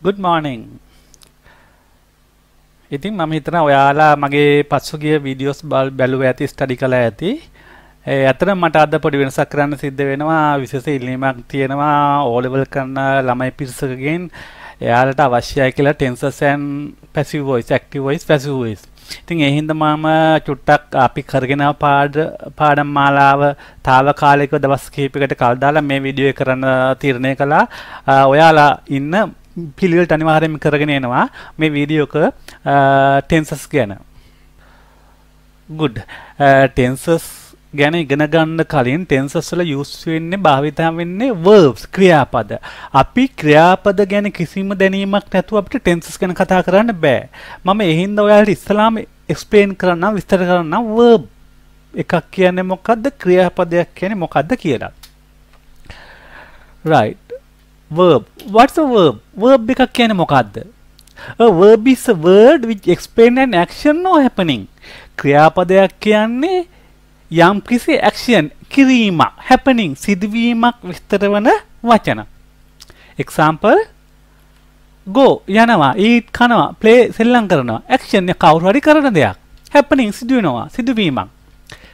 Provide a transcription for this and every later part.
Good morning. ඉතින් මම හිතනවා ඔයාලා මගේ පසුගිය වීඩියෝස් බැලුවා ඇති ස්ටඩි කළා ඇති. ඇත්තටම මට අද පොඩි වෙනසක් කරන්න සිද්ධ වෙනවා. විශේෂ ඉල්ලීමක් තියෙනවා O level කරන ළමයි පිරිසකගෙන් එයාලට අවශ්‍යයි කියලා tenses and passive voice, active voice, passive voice. ඉතින් ඒ හින්දා මම චුට්ටක් අපි කරගෙන පාඩම් මාලාව తాවකාලිකව දවස් කිහිපයකට කල් දාලා මේ වීඩියෝ එක කරන්න තීරණය කළා. ඔයාලා ඉන්න පිළිවෙලට අනිවාර්යයෙන්ම කරගෙන එනවා මේ වීඩියෝ එක tenses ගැන. good. tenses ගැන ඉගෙන ගන්න කලින් tenses වල use වෙන්නේ භාවිතා වෙන්නේ verbs ක්‍රියාපද. අපි ක්‍රියාපද ගැන කිසිම දැනීමක් නැතුව අපිට tenses ගැන කතා කරන්න බෑ. මම ඒ හින්දා ඔයාලට ඉස්සලාම explain කරන්න විස්තර කරන්න verb එකක් කියන්නේ මොකද්ද, ක්‍රියාපදයක් කියන්නේ මොකද්ද කියලා. right. verb. What's a verb? verb එකක් කියන්නේ මොකද්ද? A verb is a word which explains an action or happening. ක්‍රියාපදයක් කියන්නේ යම් කිසි action කිරීමක්, happening සිදුවීමක් විස්තර වන වචන. example go යනවා, eat කනවා, play සෙල්ලම් කරනවා. action එක කවුරු හරි කරන දෙයක්. happening සිදුවෙනවා, සිදුවීමක්.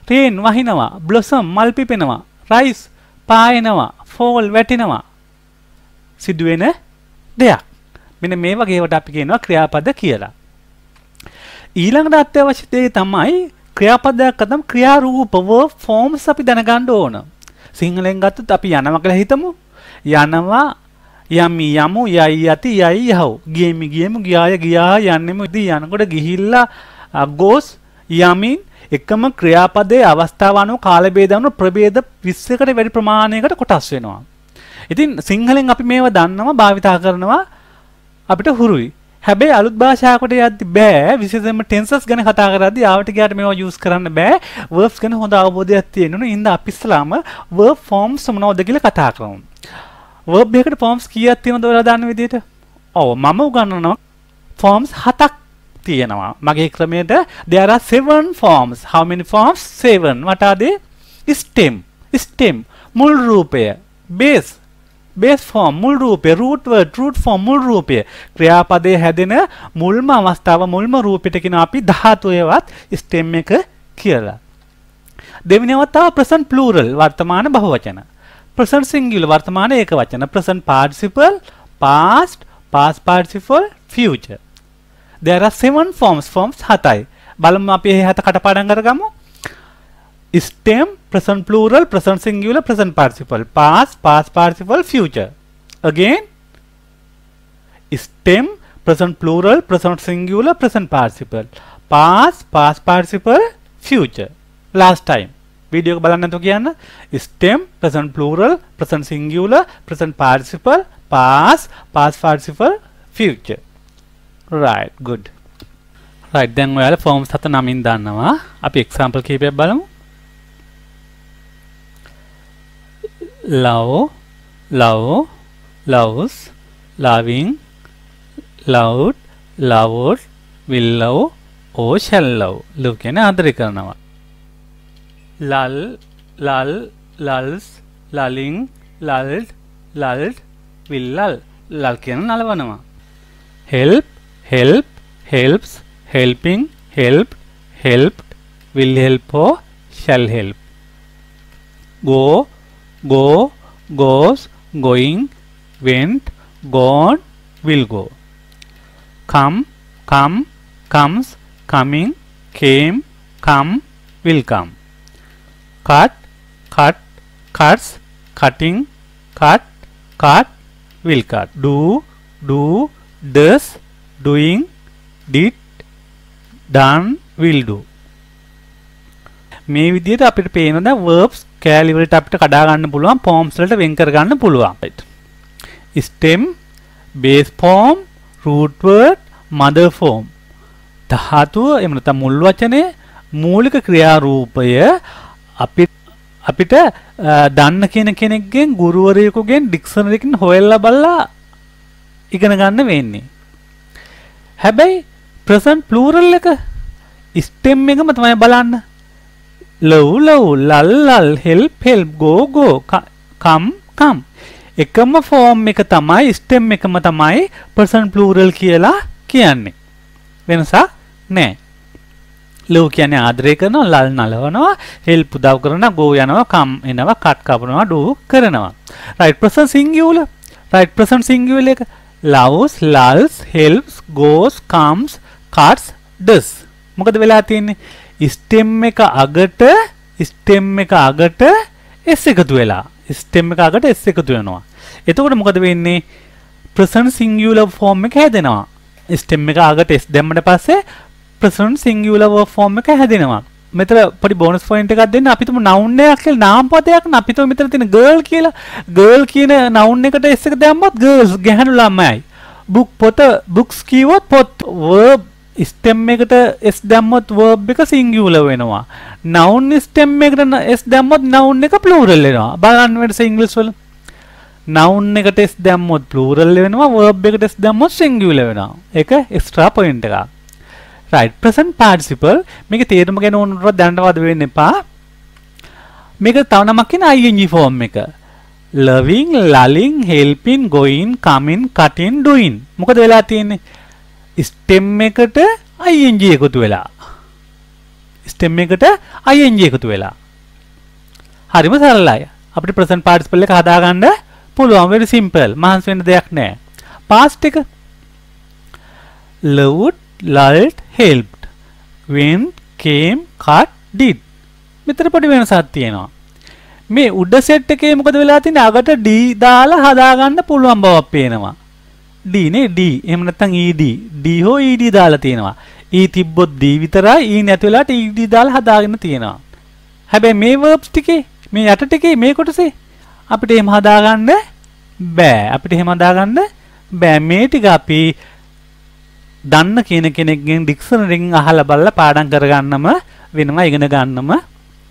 rain වහිනවා, blossom මල් පිපෙනවා, rise පායනවා, fall වැටෙනවා. සිදුවෙන දෙයක්. මෙන්න මේ වගේ ඒවාට අපි කියනවා ක්‍රියාපද කියලා. ඊළඟට අත්‍යවශ්‍ය දේ තමයි ක්‍රියාපදයක් අතම ක්‍රියාරූප verb forms අපි දැනගන්න ඕන. සිංහලෙන් ගත්තොත් අපි යනවා කියලා හිතමු. යනවා, යමි යමු, යයි යති, යයි යහු. ගියෙමි ගියෙමු, ගියාය ගියා, යන්නෙමු ඉතින් යනකොට ගිහිල්ලා goes යමින් එකම ක්‍රියාපදයේ අවස්ථාව අනුව කාල බේද අනුව ප්‍රභේද 20කට වැඩි ප්‍රමාණයකට කොටස් වෙනවා. ඉතින් සිංහලෙන් අපි මේව දන්නවා, භාවිතා කරනවා, අපිට හුරුයි. හැබැයි අලුත් භාෂාවකට යද්දි බෑ. විශේෂයෙන්ම tenses ගැන කතා කරද්දී ආවට ගියාට මේවා use කරන්න බෑ. verbs ගැන හොඳ අවබෝධයක් තියෙන්න ඕනේ. ඉතින් අපි ඉස්සලාම verb forms මොනවද කියලා කතා කරමු. verb එකකට forms කීයක් තියෙනවද ඔයාලා දන්න විදිහට? ඔව් මම උගන්වනවා forms 7ක් තියෙනවා. මගේ ක්‍රමයට there are 7 forms. How many forms? 7. What are they? Stem මුල් රූපය. base form මුල් රූපය, root word root form මුල් රූපය. ක්‍රියාපදයේ හැදෙන මුල්ම අවස්ථාව, මුල්ම රූපෙට කියන අපි ධාතුවේවත් stem එක කියලා. දෙවෙනි අවස්ථාව present plural වර්තමාන බහුවචන. present singular වර්තමාන ඒකවචන. present participle, past participle, future. there are 7 forms 7යි. බලමු අපි මේ 7 කටපාඩම් කරගමු. stem, present plural, present singular, present participle, past participle, future. Again, stem, present plural, present singular, present participle, past participle, future. Last time. Video එක බලන්න නැතුව කියන්න. stem, present plural, present singular, present participle, past participle, future. Right, good. Right, දැන් ඔයාලා forms 7 නමින් දන්නවා. අපි example කීපයක් බලමු. love, loves, loving, loved, loved, will love, or shall love. love කියන්නේ ආදරය කරනවා. lull, lulls, lulling, lulled, will lull. lull කියන නලවනවා. help, helps, helping, helped, will help, or shall help. go, goes, going, went, gone, will go. come, comes, coming, came, come, will come. cut, cuts, cutting, cut, will cut. do, does, doing, did, done, will do. මේ විදිහට අපිට පේනවා දැන් verbs කෑලි වලට අපිට කඩා ගන්න පුළුවන්, forms වලට වෙන් කර ගන්න පුළුවන්. stem, base form, root word, mother form. ධාතුව එහෙම නැත්නම් මුල් වචනේ මූලික ක්‍රියාරූපය අපිට දන්න කෙනෙක්ගෙන්, ගුරුවරයෙකුගෙන්, ඩික්ෂනරි එකකින් හොයලා බලලා ඉගෙන ගන්න වෙන්නේ. හැබැයි present plural එක stem එකම තමයි බලන්න. love, lull, help, go, come. එකම ෆෝම් එක තමයි ස්ටෙම් එකම තමයි ප්‍රසන්ට් ප්ලූරල් කියලා කියන්නේ. වෙනසක් නැහැ. ලෝ කියන්නේ ආදරය කරනවා, ලල් නලවනවා, හෙල්ප් උදව් කරනවා, ගෝ යනවා, කම් එනවා, කට් කපනවා, ඩූ කරනවා. right present singular. right present singular එක loves, lulls, helps, goes, comes, cuts, does. මොකද වෙලා තියෙන්නේ? ස්ටෙම් එක අගට s එකතු වෙලා. ස්ටෙම් එක අගට s එකතු වෙනවා. එතකොට මොකද වෙන්නේ? present singular form එක හැදෙනවා. ස්ටෙම් එක අගට s දැම්මට පස්සේ present singular verb form එක හැදෙනවා. මෙතන පොඩි බෝනස් පොයින්ට් එකක් දෙන්න. අපි තුමු noun එකක් කියලා නාම පදයක් න අපි තුමු මෙතන තියෙන girl කියලා. girl කියන noun එකට s එක දැම්මොත් girls ගැහණු ළමයි. book පොත books කිව්වොත් පොත්. verb stem එකට s දැම්මොත් verb එක singular වෙනවා. noun stem එකට s දැම්මොත් noun එක plural වෙනවා. බලන්න වෙනස ඉංග්‍රීසි වල. noun එකට s දැම්මොත් plural වෙනවා. verb එකට s දැම්මොත් singular වෙනවා. ඒක extra point එකක්. right present participle මේක තේරුම ගැන ඕනට දැනටවත් වෙන්න එපා. මේක තව නමක් කියන ing form එක. loving, lulling, helping, going, coming, cutting, doing. මොකද වෙලා තියෙන්නේ? stem එකට ing එකතු වෙලා. stem එකට ing එකතු වෙලා. හරිම සරලයි. අපිට present participle එක හදාගන්න පුළුවන්. very simple. මහන්සි වෙන්න දෙයක් නැහැ. past එක loved, lulled, helped, went, came, cut, did. මෙතන පොඩි වෙනසක් තියෙනවා. මේ උඩ සෙට් එකේ මොකද වෙලා තියෙන්නේ? අගට d දාලා හදාගන්න පුළුවන් බවක් පේනවා. d නේ d. එහෙම නැත්නම් ed. d හෝ ed දාලා තියෙනවා. e තිබ්බොත් d විතරයි. e නැති වෙලාවට ed දාලා හදාගෙන තියෙනවා. හැබැයි මේ verbs ටිකේ මේ යට ටිකේ මේ කොටසේ අපිට එහෙම හදාගන්න බෑ. අපිට එහෙම හදාගන්න බෑ. මේ ටික අපි දන්න කියන කෙනෙක්ගෙන් ඩික්ෂනරියෙන් අහලා බලලා පාඩම් කරගන්නම වෙනවා, ඉගෙන ගන්නම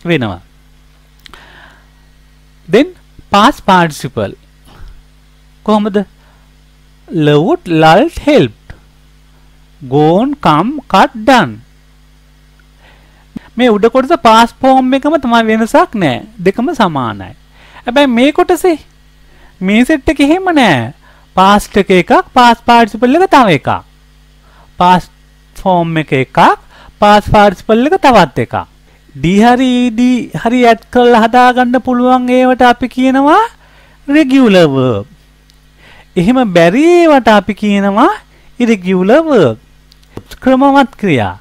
වෙනවා. then past participle කොහොමද? loved, lulled, helped, gone, come, cut, done. මේ උඩ කොටස past form එකම තමයි, වෙනසක් නැහැ. දෙකම සමානයි. හැබැයි මේ කොටසේ මේ සෙට් එකේ එහෙම නැහැ. past එක එකක්, past participle එක තව එකක්. past form එක එකක්, past participle එක තවත් එකක්. d හරි ed හරි ඇඩ් කරලා හදාගන්න පුළුවන් ඒවට අපි කියනවා regular verb. එහෙම බැරි ඒවට අපි කියනවා irregular verb. ක්‍රමවත් ක්‍රියා.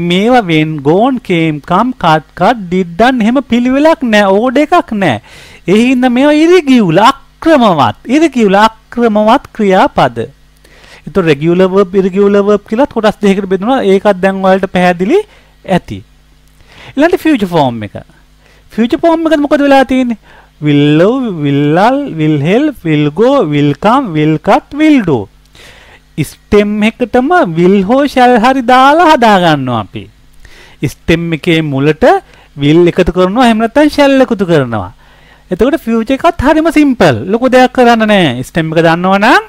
මේවා when, gone, came, come, cut, cut, did, done එහෙම පිළිවෙලක් නැහැ, ඕඩ එකක් නැහැ. ඒ හින්දා මේවා irregular, අක්‍රමවත් ක්‍රියාපද. ඒතො regular verb, irregular verb කියලා කොටස් දෙකකට බෙදුණා. ඒකත් දැන් ඔයාලට පැහැදිලි ඇති. ඊළඟට future form එක. future form එකද මොකද වෙලා තියෙන්නේ? will love, will lull, will help, will go, will come, will cut, will do. stem එකටම will හෝ shall හරි දාලා හදා ගන්නවා අපි. stem එකේ මුලට will එකතු කරනවා, එහෙම නැත්නම් shall එකතු කරනවා. එතකොට future එකත් හරිම simple. ලොකු දෙයක් කරන්න නැහැ. stem එක දන්නවනම්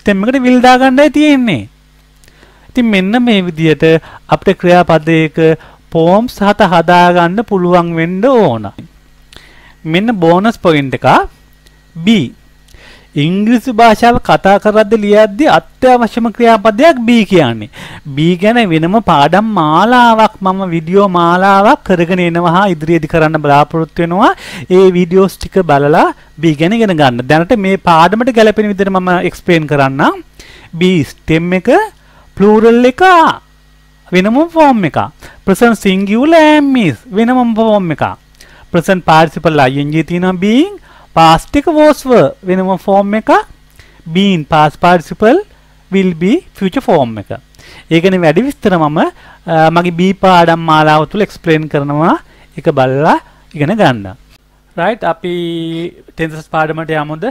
stem එකට will දාගන්නයි තියෙන්නේ. ඉතින් මෙන්න මේ විදිහට අපිට ක්‍රියාපදයක forms හදාගන්න පුළුවන් වෙන්න ඕන. මෙන්න බෝනස් පොයින්ට් එක B. ඉංග්‍රීසි භාෂාව කතා කරද්දී ලියද්දී අත්‍යවශ්‍යම ක්‍රියාපදයක් B කියන්නේ. B ගැන වෙනම පාඩම් මාලාවක් මම වීඩියෝ මාලාවක් කරගෙන එනවා ඉදිරියේදී කරන්න බලාපොරොත්තු වෙනවා. ඒ වීඩියෝස් ටික බලලා B ගැන ඉගෙන ගන්න. දැනට මේ පාඩමට ගැලපෙන විදිහට මම එක්ස්ප්ලেইন කරන්නම්. B stem එක plural එක වෙනම form එක. present singular am is වෙනම form එක. present participle ing තියෙනවා being, past එක was were වෙනම form එක, been past participle, will be future form එක. ඒ කියන්නේ වැඩි විස්තර මම මගේ B පාඩම් මාලාව තුල explain කරනවා. ඒක බලලා ඉගෙන ගන්න. right අපි tenses පාඩමට යමුද?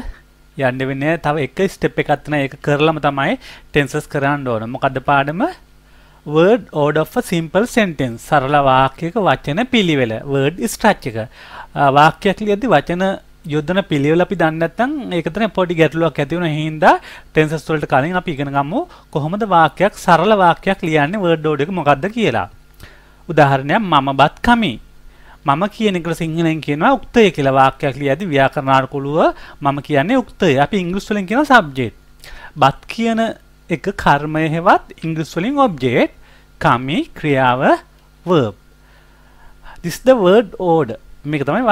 යන්න වෙන්නේ තව එක step එකක් තමයි. ඒක කරලම තමයි tenses කරන්න ඕන. මොකද්ද පාඩම? word order of a simple sentence. සරල වාක්‍යයක වචන පිළිවෙල. word structure එක. වාක්‍යයක් ලියද්දී වචන යොදන පිළිවෙල අපි දන්නේ නැත්නම් ඒක තමයි පොඩි ගැටලුවක් ඇති වෙන හින්දා tenses වලට කලින් අපි ඉගෙන ගමු කොහොමද වාක්‍යයක් සරල වාක්‍යයක් ලියන්නේ word order එක මොකක්ද කියලා. උදාහරණයක් මම බත් කමි. මම කියන එකට සිංහලෙන් කියනවා උක්තය කියලා. වාක්‍යයක් ලියද්දී ව්‍යාකරණානුකූලව මම කියන්නේ උක්තය. අපි ඉංග්‍රීසි වලින් කියනවා subject. but කියන එක කර්මය හෙවත් ඉංග්‍රීසි වලින් object, කමි ක්‍රියාව verb. this is the word order. මේක තමයි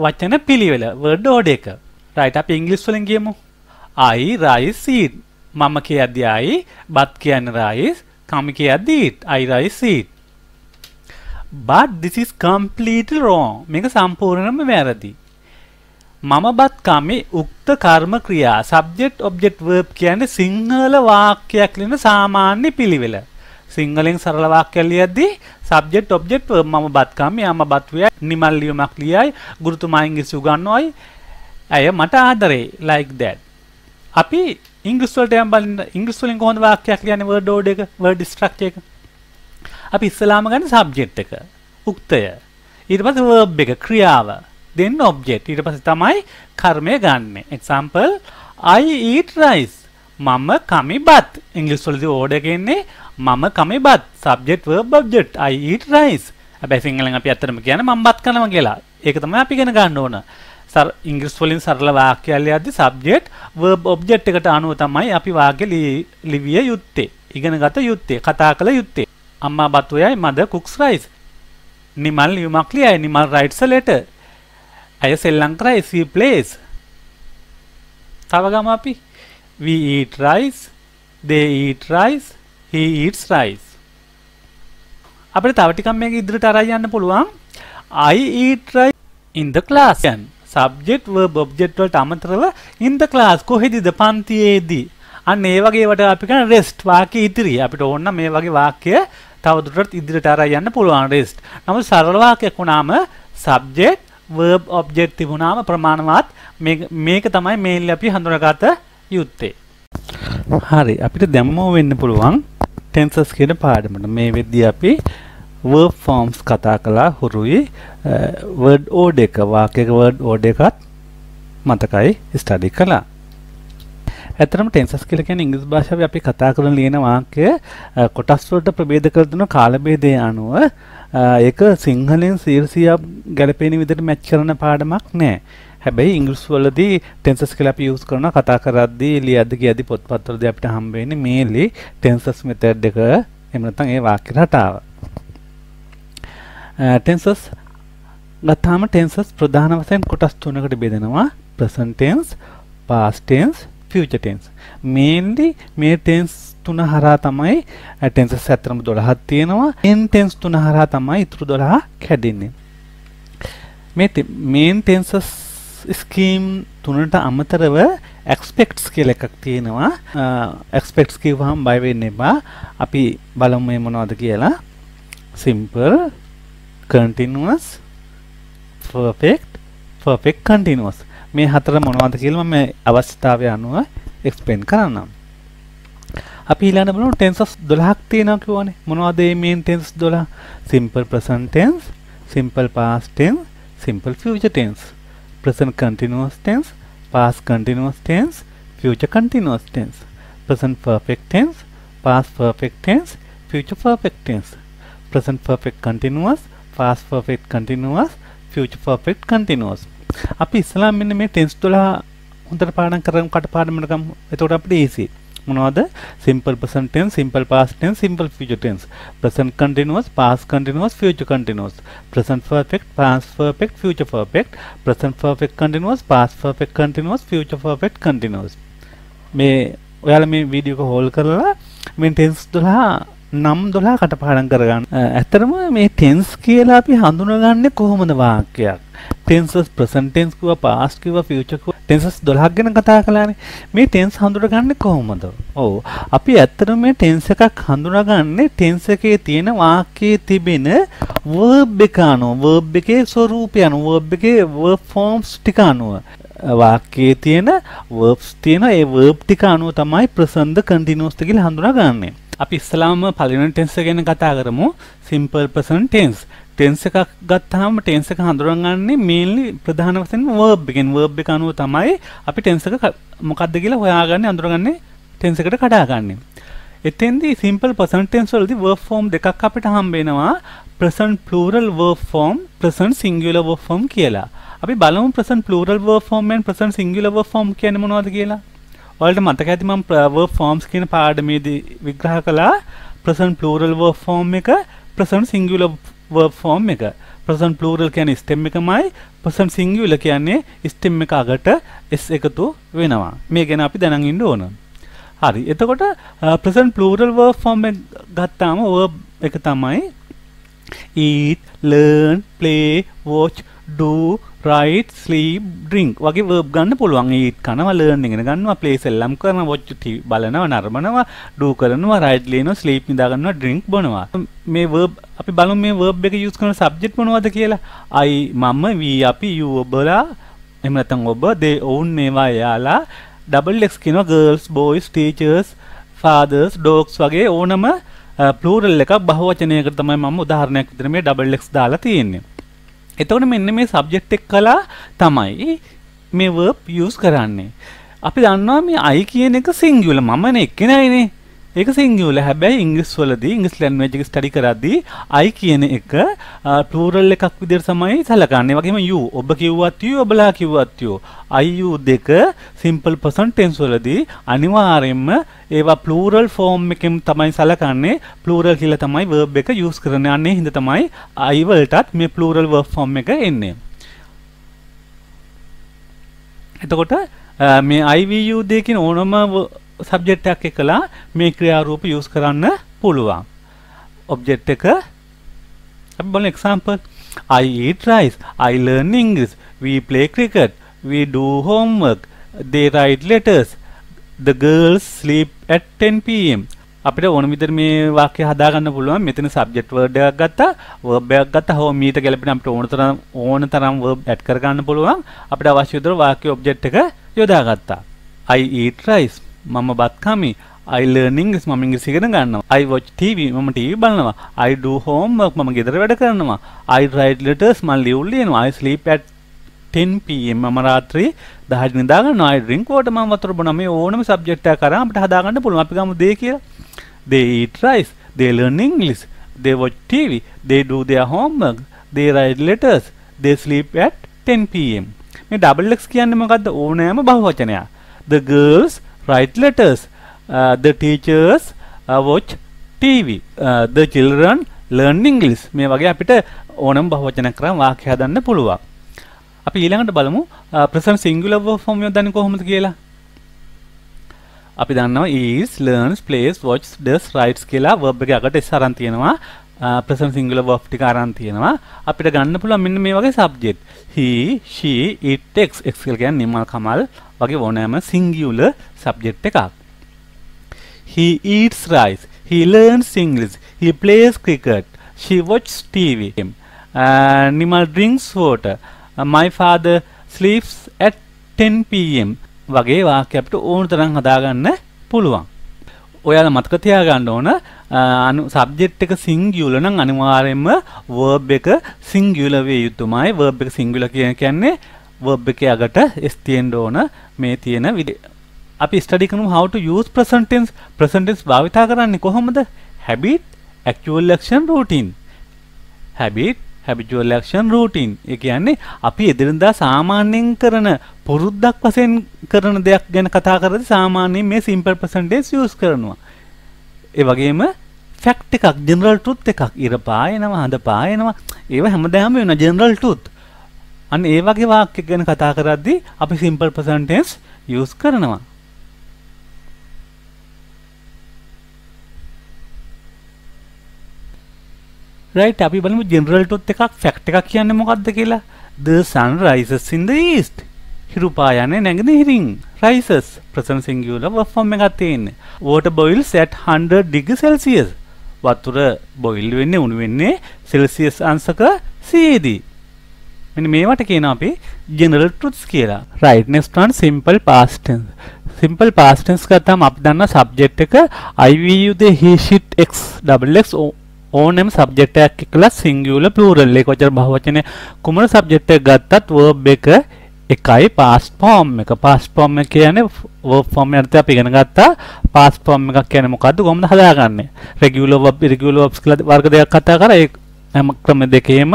වචන පිළිවෙල. word order එක. right අපි ඉංග්‍රීසි වලින් කියමු. I rice eat. මම කියද්දී I, but කියන්නේ rice, කමි කියද්දී eat. I rice eat. but this is completely wrong. මේක සම්පූර්ණයෙන්ම වැරදි. මම බත් කමි උක්ත කර්ම ක්‍රියා subject object verb කියන්නේ සිංහල වාක්‍යයක් ලියන සාමාන්‍ය පිළිවෙල. සිංහලෙන් සරල වාක්‍යයක් ලියද්දී subject object verb මම බත් කමි යම බත් වේයි නිමල් ලියුමක් ලියයි ගුරුතුමා ඉංග්‍රීසි උගන්වයි අය මට ආදරේ like that. අපි ඉංග්‍රීසි වලට යම් බලන්න ඉංග්‍රීසි වලින් කොහොමද වාක්‍යයක් ලියන්නේ word order එක word structure එක. අපි ඉස්සලාම ගන්න subject එක උක්තය. ඊට පස්සේ verb එක ක්‍රියාව. then object. ඊට පස්සේ තමයි කර්මය ගන්නෙ. example I eat rice. මම කමි බත්. ඉංග්‍රීසි වලදී order එක එන්නේ මම කමි බත්. subject verb object. I eat rice. හැබැයි සිංහලෙන් අපි ඇත්තටම කියන්නේ මම බත් කනවා කියලා. ඒක තමයි අපි ඉගෙන ගන්න ඕන. ඉංග්‍රීසි වලින් සරල වාක්‍යයක් ලියද්දී subject verb object එකට අනුව තමයි අපි වාක්‍ය ලිවිය යුත්තේ. ඉගෙන ගත යුත්තේ. කතා කළ යුත්තේ. අම්මා බත් වේයි mother cooks rice. Nimal ලියුමක් ලියයි. Nimal writes a letter. ඇය සෙල්ලම් කරයි she plays. තව ගම අපි we eat rice, they eat rice, he eats rice. අපිට තව ටිකක් මේක ඉදිරියට අරන් යන්න පුළුවන්. I eat rice in the class. subject verb object වලට අමතරව in the class කොහෙදද පන්තියේදී. අන්න ඒ වගේ වට අපි කරන rest වාක්‍ය ඉදිරිය. අපිට ඕන නම් මේ වගේ වාක්‍ය තවදුරටත් ඉදිරියට අරන් යන්න පුළුවන් rest. නමුත් සරල වාක්‍යයක් වුණාම subject verb object තිබුණාම ප්‍රමාණවත් මේක තමයි මේන්ලි අපි හඳුනාගත යුත්තේ. හරි අපිට දැම්මෝ වෙන්න පුළුවන් tenses කියන පාඩමට. මේ වෙද්දී අපි verb forms කතා කළා හුරුයි word order එක වාක්‍යයක word order එකත් මතකයි ස්ටඩි කළා. ඇත්තටම tenses කියලා කියන්නේ ඉංග්‍රීසි භාෂාවේ අපි කතා කරන ලියන වාක්‍ය කොටස් වලට ප්‍රභේද කර දුන කාල භේදය අනුව ඒක සිංහලෙන් 100% ගැලපෙන විදිහට මැච් කරන පාඩමක් නෑ. හැබැයි ඉංග්‍රීසි වලදී tenses කියලා අපි යූස් කරනවා කතා කරද්දී ලියද්දී කියද්දී පොත්පත් වලදී අපිට හම්බ වෙන්නේ mainly tenses method එක. එහෙම නැත්නම් ඒ වාක්‍ය රටාව. tenses ගත්තාම tenses ප්‍රධාන වශයෙන් කොටස් තුනකට බෙදෙනවා. present tense, past tense, future tense. mainly මේ tense තුන හරහා තමයි tenses ඇත්තටම 12ක් තියෙනවා. main tense තුන හරහා තමයි ඉතුරු 12 කැඩෙන්නේ. මේ main tenses scheme තුනට අමතරව expects කියලා එකක් තියෙනවා. expects කියවහම බය වෙන්න එපා. අපි බලමු මේ මොනවද කියලා. simple, continuous, perfect, perfect continuous. මේ හතර මොනවද කියලා මම අවස්ථාවේ අනුව explain කරන්නම්. අපි ඊළඟ බලමු tenses 12ක් තියෙනවා කියවනේ. මොනවද මේ main tense 12? simple present tense, simple past tense, simple future tense, present continuous tense, past continuous tense, future continuous tense, present perfect tense, past perfect tense, future perfect tense, present perfect continuous, past perfect continuous, future perfect continuous. අපි ඉස්සලා මෙන්න මේ tense 12 හොඳට පාඩම් කරමු කටපාඩමකට ගමු. එතකොට අපිට easy. මොනවද? simple present tense, simple past tense, simple future tense, present continuous, past continuous, future continuous, present perfect, past perfect, future perfect, present perfect continuous, past perfect continuous, future perfect continuous. මේ ඔයාලා මේ video එක hall කරලා මේ tense 12 නම් 12 කටපාඩම් කරගන්න. ඇත්තටම මේ tense කියලා අපි හඳුනගන්නේ කොහොමද වාක්‍යයක්? tenses present tense කිව්වා past කිව්වා future කිව්වා tenses 12ක් ගැන කතා කළානේ. මේ tense හඳුනගන්නේ කොහොමද? ඔව් අපි ඇත්තටම මේ tense එකක් හඳුනගන්නේ tense එකේ තියෙන වාක්‍යයේ තිබෙන verb එක අනුව, verb එකේ ස්වරූපය අනුව, verb එකේ verb forms ටික අනුව. වාක්‍යයේ තියෙන verbs තියෙන ඒ verb ටික අනුව තමයි present ද continuous ද කියලා හඳුනාගන්නේ. අපි ඉස්සලාම පළවෙනි tense ගැන කතා කරමු. simple present tense. tense එකක් ගත්තාම tense එක හඳුනගන්නේ mainly ප්‍රධාන වශයෙන් verb එකෙන්. verb එක අනුව තමයි අපි tense එක මොකක්ද කියලා හොයාගන්නේ, අඳුරගන්නේ, tense එකට කඩාගන්නේ. එතෙන්දී simple present tense වලදී verb form දෙකක් අපිට හම්බ වෙනවා. present plural verb form present singular verb form කියලා. අපි බලමු present plural verb form and present singular verb form කියන්නේ මොනවද කියලා. ඔයාලට මතක ඇති මම verb forms කියන පාඩමේදී විග්‍රහ කළා present plural verb form එක present singular verb form එක. present plural කියන්නේ stem එකමයි, present singular කියන්නේ stem එක අගට s එකතු වෙනවා. මේ ගැන අපි දැනන් ඉන්න ඕන. හරි. එතකොට present plural verb form එක ගත්තාම verb එක තමයි eat, learn, play, watch, do, write, sleep, drink වගේ verb ගන්න පුළුවන්. eat කනවා, learn ඉගෙන ගන්නවා, play සෙල්ලම් කරනවා, watch TV බලනවා, නරඹනවා, do කරනවා, write ලියනවා, sleep නිදා ගන්නවා, drink බොනවා. මේ verb අපි බලමු මේ verb එක use කරන subject මොනවද කියලා. I මම, we අපි, you ඔබලා, එහෙම නැත්නම් ඔබ, they ඔවුන් මේවා යාලා, double x කියනවා girls, boys, teachers, fathers, dogs වගේ ඕනම plural එකක් බහුවචනයකට තමයි මම උදාහරණයක් විදිහට මේ double x දාලා තියෙන්නේ. එතකොට මෙන්න මේ subject එක කළා තමයි මේ verb use කරන්නේ. අපි දන්නවා මේ I කියන එක singular මමනේ එක්කෙනයිනේ. ඒක singular. හැබැයි ඉංග්‍රීසි වලදී ඉංග්‍රීසි language එක study කරද්දී I කියන එක plural එකක් විදිහට තමයි සැලකන්නේ. ඒ වගේම you ඔබ කිව්වත් you ඔබලා කිව්වත් you. I you දෙක simple present tense වලදී අනිවාර්යයෙන්ම ඒවා plural form එකෙන් තමයි සැලකන්නේ. plural කියලා තමයි verb එක use කරන්නේ. අනේ හින්දා තමයි I වලටත් මේ plural verb form එක එන්නේ. එතකොට මේ I we you දෙකකින් ඕනම subject එකක් එකලා මේ ක්‍රියාරූප use කරන්න පුළුවන්. object එක අපි බලමු example. I eat rice, I learn English, we play cricket, we do homework, they write letters, the girls sleep at 10 pm. අපිට ඕන විදිහට මේ වාක්‍ය හදා ගන්න පුළුවන්. මෙතන subject word එකක් ගත්තා, verb එකක් ගත්තා, හොම මීට ගැලපෙන අපිට ඕන තරම් verb add කර ගන්න පුළුවන්. අපිට අවශ්‍ය විදිහට වාක්‍ය object එක යොදා ගත්තා. I eat rice, මම බත් කමි. I learn English, මම ඉංග්‍රීසි ඉගෙන ගන්නවා. I watch TV, මම TV බලනවා. I do homework, මම ගෙදර වැඩ කරනවා. I write letters, මම ලියුම් ලියනවා. I sleep at 10 pm, මම රාත්‍රී 10ට නිදා ගන්නවා. I drink water, මම වතුර බොනවා. මේ ඕනම subject එකක් අරන් අපිට හදා ගන්න පුළුවන්. අපි ගමු they කියලා. They eat rice, they learn English, they watch TV, they do their homework, they write letters, they sleep at 10 pm. මේ double x කියන්නේ මොකද්ද? ඕනෑම බහුවචනයක්. The girls write letters, the teachers watch TV, the children learn English. මේ වගේ අපිට ඕනම බහුවචනයක් කරන් වාක්‍ය හදන්න පුළුවන්. අපි ඊළඟට බලමු present singular verb form යොදන්නේ කොහොමද කියලා. අපි දන්නවා is, learns, plays, watches, does, writes කියලා verb එක අකට s අරන් තියෙනවා. present singular verb ටික අරන් තියෙනවා. අපිට ගන්න පුළුවන් මෙන්න මේ වගේ subject. he, she, it, takes. x කියලා කියන්නේ නිමල් කමල් වගේ ඕනෑම singular subject එකක්. He eats rice, he learns English, he plays cricket, she watches TV. Nimal drinks water, my father sleeps at 10 pm. වගේ වාක්‍ය අපිට ඕන තරම් හදාගන්න පුළුවන්. ඔයාලා මතක තියාගන්න ඕන subject එක singular නම් අනිවාර්යයෙන්ම verb එක singular වේ යුතුමයි. verb එක singular කියන්නේ verb එකේ අගට s තියෙන්න ඕන. මේ තියෙන අපි study කරමු how to use present tense. present tense භාවිතා කරන්නේ කොහොමද? habit, actual action, routine. habit, habitual action, routine. ඒ කියන්නේ අපි එදිනදා සාමාන්‍යයෙන් කරන පුරුද්දක් වශයෙන් කරන දෙයක් ගැන කතා කරද්දී සාමාන්‍යයෙන් මේ simple present tense use කරනවා. ඒ වගේම fact එකක්, general truth එකක්, ඉර පායනවා, හඳ පායනවා, ඒව හැමදාම වෙන general truth. අන්න ඒ වගේ වාක්‍ය ගැන කතා කරද්දී අපි simple present tense use කරනවා. right, අපි බලමු general truth එකක්, fact එකක් කියන්නේ මොකක්ද කියලා. The sun rises in the east. Hiru පායන්නේ නැගෙනහිරින්. rises present singular verb form එකක් තියෙන්නේ. water boils at 100 degrees Celsius. වතුර boil වෙන්නේ උණු වෙන්නේ Celsius අංශක 100 දී. මෙන්න මේවට කියනවා අපි general truths කියලා. right, next one simple past tense. simple past tense ගත්තාම අපි දන්නා subject එක I, we, you, they, he, she, x, double x ඕනෑම subject එකක් එක්කලා singular plural එක වචන බහුවචනේ කුමන subject එකක් ගත්තත් verb එක එකයි past form එක. past form එක කියන්නේ verb form එකට අපි ඉගෙන ගත්තා. past form එකක් කියන්නේ මොකද්ද? කොහොමද හදාගන්නේ? regular verb, irregular verbs කියලා වර්ග දෙකක් කතා කරා. ඒ ක්‍රම දෙකේම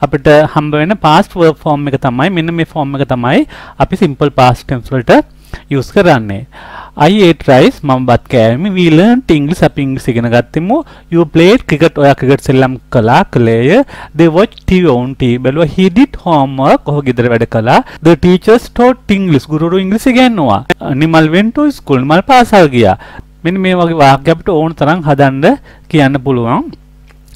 අපිට හම්බ වෙන past verb form එක තමයි මෙන්න මේ form එක තමයි අපි simple past tense වලට use කරන්නේ. I ate rice මම බත් කෑවෙමි. We learned English අපි ඉංග්‍රීසි ඉගෙන ගත්තෙමු. You played cricket ඔයා ක්‍රිකට් සෙල්ලම් කළා කළේය. They watched TV on TV බැලුවා. He did homework ඔහු ගෙදර වැඩ කළා. The teachers taught English ගුරුවරු ඉංග්‍රීසි ඉගෙනුවා. Nimal went to school Nimal පාසල් ගියා. මෙන්න මේ වගේ වාක්‍ය අපිට ඕන තරම් හදන්න කියන්න පුළුවන්.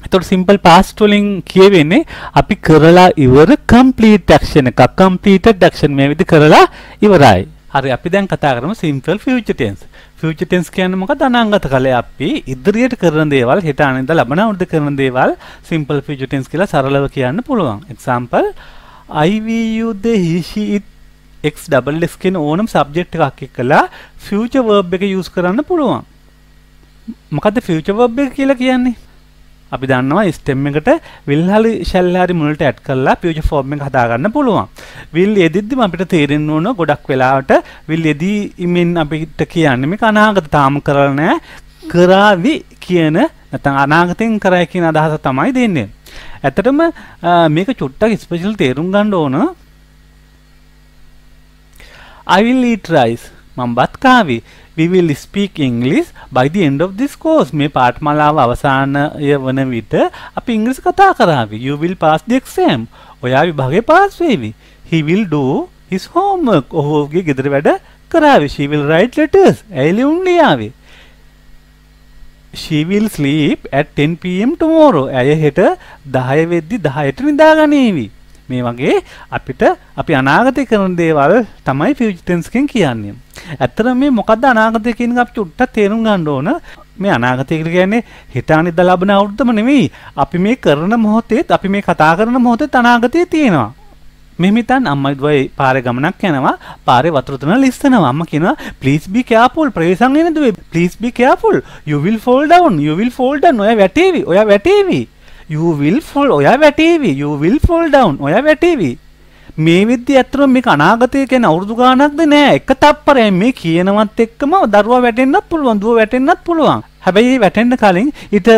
එතකොට simple past වලින් කියවෙන්නේ අපි කරලා ඉවර complete action එකක්. completed action මේ විදිහ කරලා ඉවරයි. හරි අපි දැන් කතා කරමු simple future tense. future tense කියන්නේ මොකක්ද? අනාගත කාලේ අපි ඉදිරියට කරන දේවල් හෙට අනිද්දා ලබන අවුරුද්ද කරන දේවල් simple future tense කියලා සරලව කියන්න පුළුවන්. example I we you they he she it x double x කියන ඕනම subject එකක් එක්කලා future verb එක use කරන්න පුළුවන්. මොකද්ද future verb එක කියලා කියන්නේ? අපි දන්නවා stem එකට will හරි shall හරි මුලට add කරලා future form එක හදා ගන්න පුළුවන්. will යෙදිද්දිම අපිට තේරෙන්න ඕන ගොඩක් වෙලාවට will යෙදීමින් අපිට කියන්නේ මේක අනාගත තාම කරලා නැහැ කරાવી කියන නැත්නම් අනාගතෙන් කරයි කියන අදහස තමයි දෙන්නේ. ඇත්තටම මේක චුට්ටක් ස්පෙෂල් තේරුම් ගන්න ඕන. I will eat rice මම බත් කාවි. We will speak English by the end of this course. මේ පාඨමාලාව අවසානය වන විට අපි ඉංග්‍රීසි කතා කරાવી. You will pass the exam. ඔයා විභාගේ පාස් වෙවි. He will do his homework. ඔහුගේ ගෙදර වැඩ කරાવી. She will write letters. ඇයි ලියුම් ලියාවි. She will sleep at 10 pm tomorrow. ඇය හෙට 10 වෙද්දි 10ට නිදාගනීවි. මේ වගේ අපිට අපි අනාගතේ කරන දේවල් තමයි future tense එකෙන් කියන්නේ. ඇත්තටම මේ මොකද්ද අනාගතය කියන එක අපි චුට්ටක් තේරුම් ගන්න ඕන. මේ අනාගතය කියන්නේ හෙට අනිද්දා ලබන අවුරුද්දම නෙවෙයි. අපි මේ කරන මොහොතේත් අපි මේ කතා කරන මොහොතේත් අනාගතය තියෙනවා. මෙහෙම හිතන්න අම්මයි දුවයි පාරේ ගමනක් යනවා. පාරේ වතුර තුනක් ලිස්සනවා. අම්මා කියනවා please be careful. ප්‍රවේශම් වෙන දුවේ. please be careful. You will fall down. You will fall down. ඔයා වැටේවි. ඔයා වැටේවි. You will fall. ඔයා වැටේවි. You will fall down. ඔයා වැටේවි. මේ විදිහ ඇත්තටම මේක අනාගතය කියන අවුරුදු ගානක්ද නෑ. එක තප්පරයක් මේ කියනවත් එක්කම දරුවා වැටෙන්නත් පුළුවන්. දුව වැටෙන්නත් පුළුවන්. හැබැයි වැටෙන්න කලින් ඊට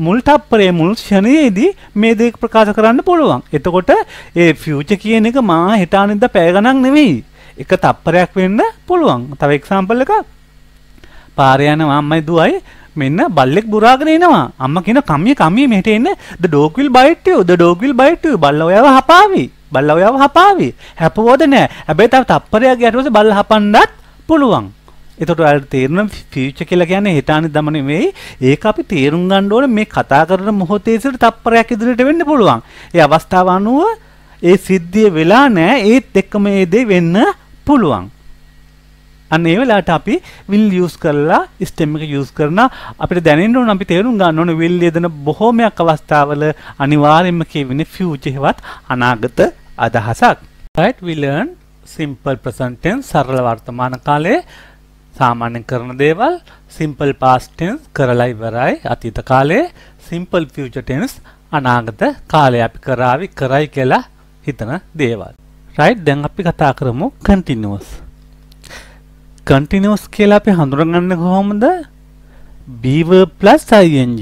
මුල් තප්පරයේ මුල් ෂණයේදී මේ දේ ප්‍රකාශ කරන්න පුළුවන්. එතකොට ඒ ෆියුචර් කියන එක මා හෙට අනිද්දා පැය ගණන් නෙවෙයි. එක තප්පරයක් වෙන්න පුළුවන්. තව එක්සැම්පල් එකක්. පාරේ යන අම්මයි දුවයි මෙන්න බල්ලෙක් බුරාගෙන එනවා. අම්මා කියන කම්මිය මෙහෙට එන්න. The dog will bite you. The dog will bite you. බල්ලා ඔයාව හපාවි. බල්ලා ඔයාව හපාවි. හැපුවොද නෑ. හැබැයි තව තප්පරයක් ගියට පස්සේ බල්ලා හපන්නත් පුළුවන්. එතකොට ඔයාලට තේරෙන ෆියුචර් කියලා කියන්නේ හෙට අනිද්දාම නෙවෙයි. ඒක අපි තේරුම් ගන්න ඕනේ මේ කතා කරන මොහොතේ සිට තප්පරයක් ඉදිරියට වෙන්න පුළුවන්. ඒ අවස්ථාව අනුව ඒ සිද්ධිය වෙලා නෑ. ඒත් එක්කම ඒ දේ වෙන්න පුළුවන්. අන්න ඒ වෙලාවට අපි will use කරලා stem එක use කරන අපිට දැනෙන්න ඕන අපි තේරුම් ගන්න ඕනේ will යෙදෙන බොහෝමයක් අවස්ථාවල අනිවාර්යයෙන්ම කියවෙන්නේ future හෙවත් අනාගත අදහසක්. Right, we learn simple present tense සරල වර්තමාන කාලයේ සාමාන්‍යයෙන් කරන දේවල්, simple past tense කරලා ඉවරයි අතීත කාලයේ, simple future tense අනාගත කාලේ අපි කරයි කියලා හිතන දේවල්. Right, දැන් අපි කතා කරමු continuous. continuous කියලා අපි හඳුනගන්නේ කොහොමද? be verb plus ing.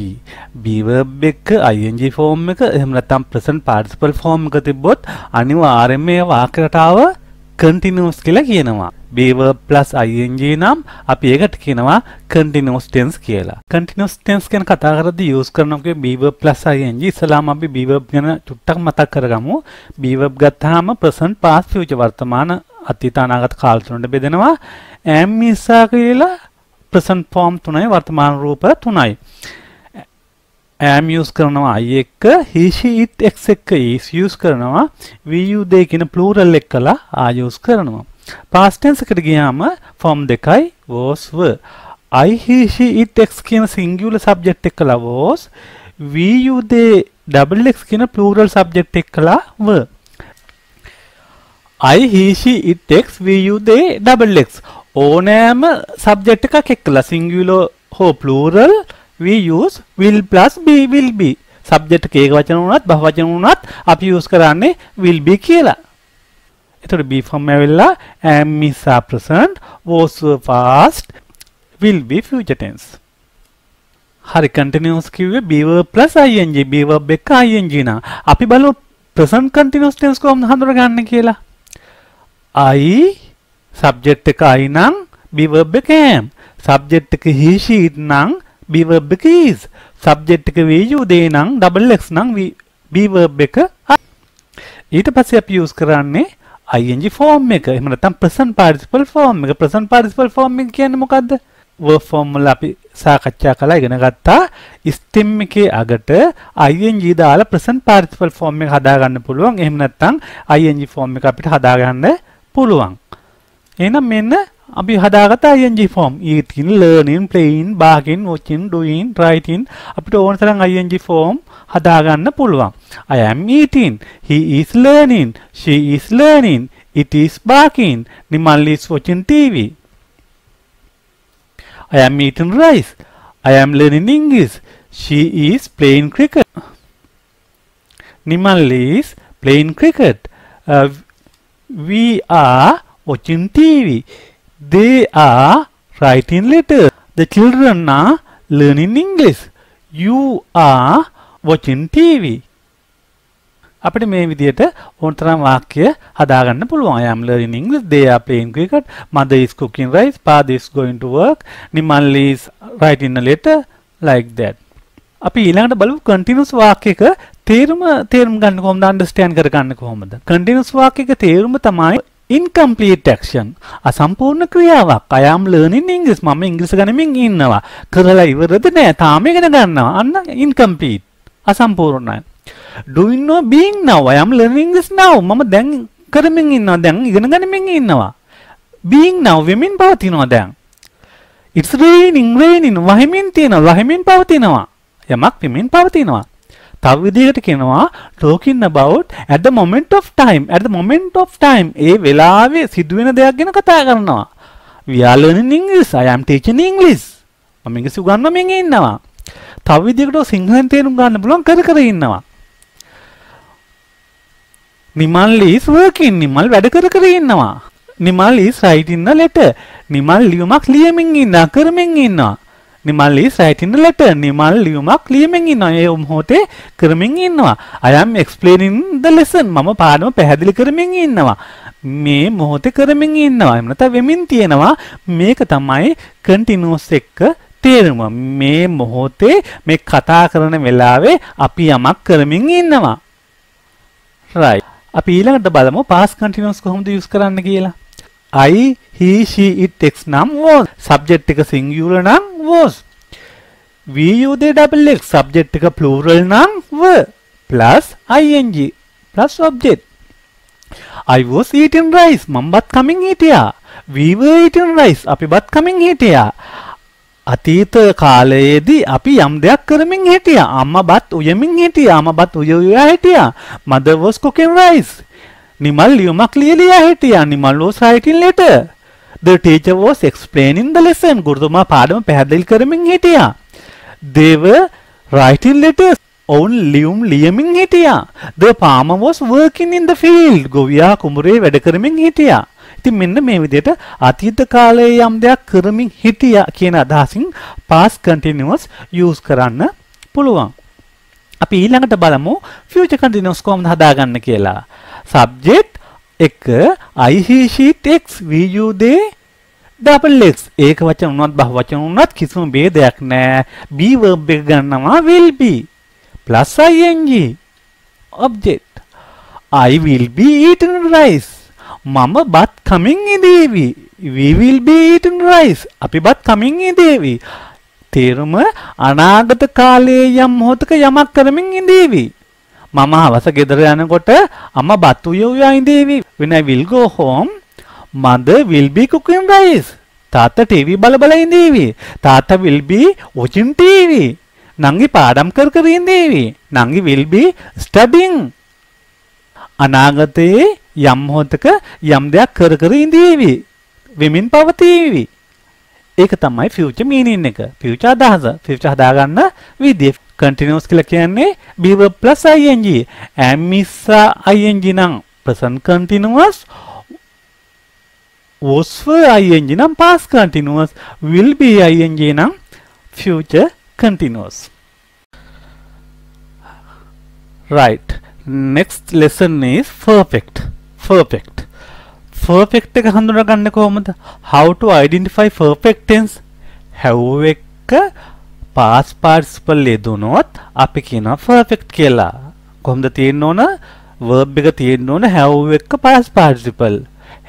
be verb එක ing form එක එහෙම නැත්නම් present participle form එක තිබ්බොත් අනිවාර්යයෙන්ම මේ වාක්‍ය රටාව continuous කියලා කියනවා. be verb plus ing නම් අපි ඒකට කියනවා continuous tense කියලා. continuous tense ගැන කතා කරද්දී use කරනකොට be verb plus ing ඉස්සලාම අපි be verb ගැන චුට්ටක් මතක් කරගමු. be verb ගත්තාම present past future වර්තමාන අතීත අනාගත කාල තුනට බෙදෙනවා. am is කියලා present form තුනයි වර්තමාන රූප තුනයි. am use කරනවා I එක්ක, he she it x එක්ක is use කරනවා, we you they කියන plural එක්කලා are use කරනවා. past tense එකට ගියාම form දෙකයි was were. I he she it x කියන singular subject එක්කලා was, we you they double x කියන plural subject එක්කලා were. I he she it x we you they double x ඕනෑම subject එකක් එක්කලා singular හෝ plural we use will plus be will be. subject එක ඒක වචන වුණත් බහ වචන වුණත් අපි use කරන්නේ will be කියලා. එතකොට be form ඇවිල්ලා am is present, was past, will be future tense. හරි continuous කිව්වේ be verb plus ing be verb එක ing නා. අපි බලමු present continuous tense කොහොමද හඳුනගන්නේ කියලා. I subject එක I නම් be verb එක am. subject එක he she it නම් be verb එක is. subject එක we you they නම් double x නම් be verb එක I. ඊට පස්සේ අපි use කරන්නේ ing form එක. එහෙම නැත්නම් present participle form එක. present participle form එක කියන්නේ මොකද්ද? verb form වල අපි සාකච්ඡා කළා ඉගෙන ගත්තා. stem එකේ අගට ing දාලා present participle form එක හදාගන්න පුළුවන්. එහෙම නැත්නම් ing form එක අපිට හදාගන්න පුළුවන්. එහෙනම් මෙන්න අපි හදාගත්ත ing form. eating, learning, playing, barking, watching, doing, writing අපිට ඕන තරම් ing form හදාගන්න පුළුවන්. I am eating, he is learning, she is learning, it is barking, Nimal is watching TV. I am eating rice, I am learning English, she is playing cricket. Nimal is playing cricket. We are watching TV. They are writing letters. The children are learning English. You are watching TV. අපිට මේ විදිහට ඕනතරම් වාක්‍ය හදාගන්න පුළුවන්. I am learning English, they are playing cricket, mother is cooking rice, father is going to work, Nimal is writing a letter, like that. අපි ඊළඟට බලමු continuous වාක්‍යයක තේරුම ගන්න කොහොමද, understand කරගන්න කොහොමද? continuous වාක්‍යයක තේරුම තමයි incomplete action. අසම්පූර්ණ ක්‍රියාවක්. I am learning English. මම ඉංග්‍රීසි ගනිමින් ඉන්නවා. කරලා ඉවරද නෑ. තාම ඉගෙන ගන්නවා. අන්න incomplete. අසම්පූර්ණයි. Doing no being now. I am learning English now. මම දැන් කරමින් ඉන්නවා. දැන් ඉගෙන ගනිමින් ඉන්නවා. Being now වෙමින් පවතිනවා දැන්. It's raining. වහිමින් තියෙනවා. වහිමින් පවතිනවා. යමක් වෙමින් පවතිනවා. තව විදිහකට කියනවා talking about at the moment of time. at the moment of time ඒ වෙලාවේ සිදුවෙන දෙයක් ගැන කතා කරනවා. We are learning English. I am teaching English. මම ඉංග්‍රීසි උගන්වමින් ඉන්නවා. තව විදිහකට සිංහලෙන් තේරුම් ගන්න පුළුවන් කර ඉන්නවා. Nimal is working. නිමල් වැඩ කර ඉන්නවා. Nimal is writing a letter. Nimal ලියුමක් ලියමින් ඉන්නවා. කරමින් ඉන්නවා. Nimal is writing a letter. Nimal ලියුමක් ලියමින් ඉන්නවා. ඒ මොහොතේ කරමින් ඉන්නවා. I am explaining the lesson. මම පාඩම පැහැදිලි කරමින් ඉන්නවා. මේ මොහොතේ කරමින් ඉන්නවා. එහෙම නැත්නම් වෙමින් තියෙනවා. මේක තමයි continuous එක තේරුම. මේ මොහොතේ මේ කතා කරන වෙලාවේ අපි යමක් කරමින් ඉන්නවා. right. අපි ඊළඟට බලමු past continuous කොහොමද use කරන්න කියලා. I, he, she, it x නම් was. subject එක singular නම් was. we, you, they double x. subject එක plural නම් were. plus ing plus object. I was eating rice. මම බත් කමින් හිටියා. we were eating rice. අපි බත් කමින් හිටියා. අතීත කාලයේදී අපි යම් දෙයක් කරමින් හිටියා. අම්මා බත් උයමින් හිටියා. අම්මා බත් උයා හිටියා. mother was cooking rice. Nimal ලියුමක් ලියලා හිටියා. Nimal was writing letter. the teacher was explaining the lesson. ගුරුතුමා පාඩම පැහැදිලි කරමින් හිටියා. they were writing letters. ඔවුන් ලියුම් ලියමින් හිටියා. the farmer was working in the field. ගොවියා කුඹුරේ වැඩ කරමින් හිටියා. ඉතින් මෙන්න මේ විදිහට අතීත කාලයේ යම් දෙයක් කරමින් හිටියා කියන අදහසින් past continuous use කරන්න පුළුවන්. අපි ඊළඟට බලමු future continuous කොහොමද හදාගන්න කියලා. subject එක I, he, she, it x, we, you, they double x. ඒක වචන උනත් බහ වචන උනත් කිසිම ભેදයක් නැහැ. be verb එක ගන්නවා will be plus ing object. I will be eating rice. මම බත් කමින් ඉදේවි. we will be eating rice. අපි බත් කමින් ඉදේවි. තේරුම අනාගත කාලයේ යම් මොහොතක යමක් කරමින් ඉදේවි. මම හවස ගෙදර යනකොට අම්මා බත් උයා ඉදේවි. when I will go home, mother will be cooking rice. තාත්තා TV බල ඉදේවි. තාත්තා will be watching TV. නංගි පාඩම් කර ඉදේවි. නංගි will be studying. අනාගතයේ යම් මොහොතක යම් දෙයක් කර ඉඳීවි. වෙමින් පවතිවි. ඒක තමයි future meaning එක. future අදහස. future හදාගන්න විදිය. continuous කියලා කියන්නේ be verb plus ing. am is ing නම් present continuous. was for ing නම් past continuous. will be ing නම් future continuous. Right. Next lesson is perfect. Perfect එක හඳුනාගන්නේ කොහොමද? How to identify perfect tense? have එක past participle යෙදුනොත් අපි කියනවා perfect කියලා. කොහොමද තියෙන්න ඕන? verb එක තියෙන්න ඕන have එක past participle.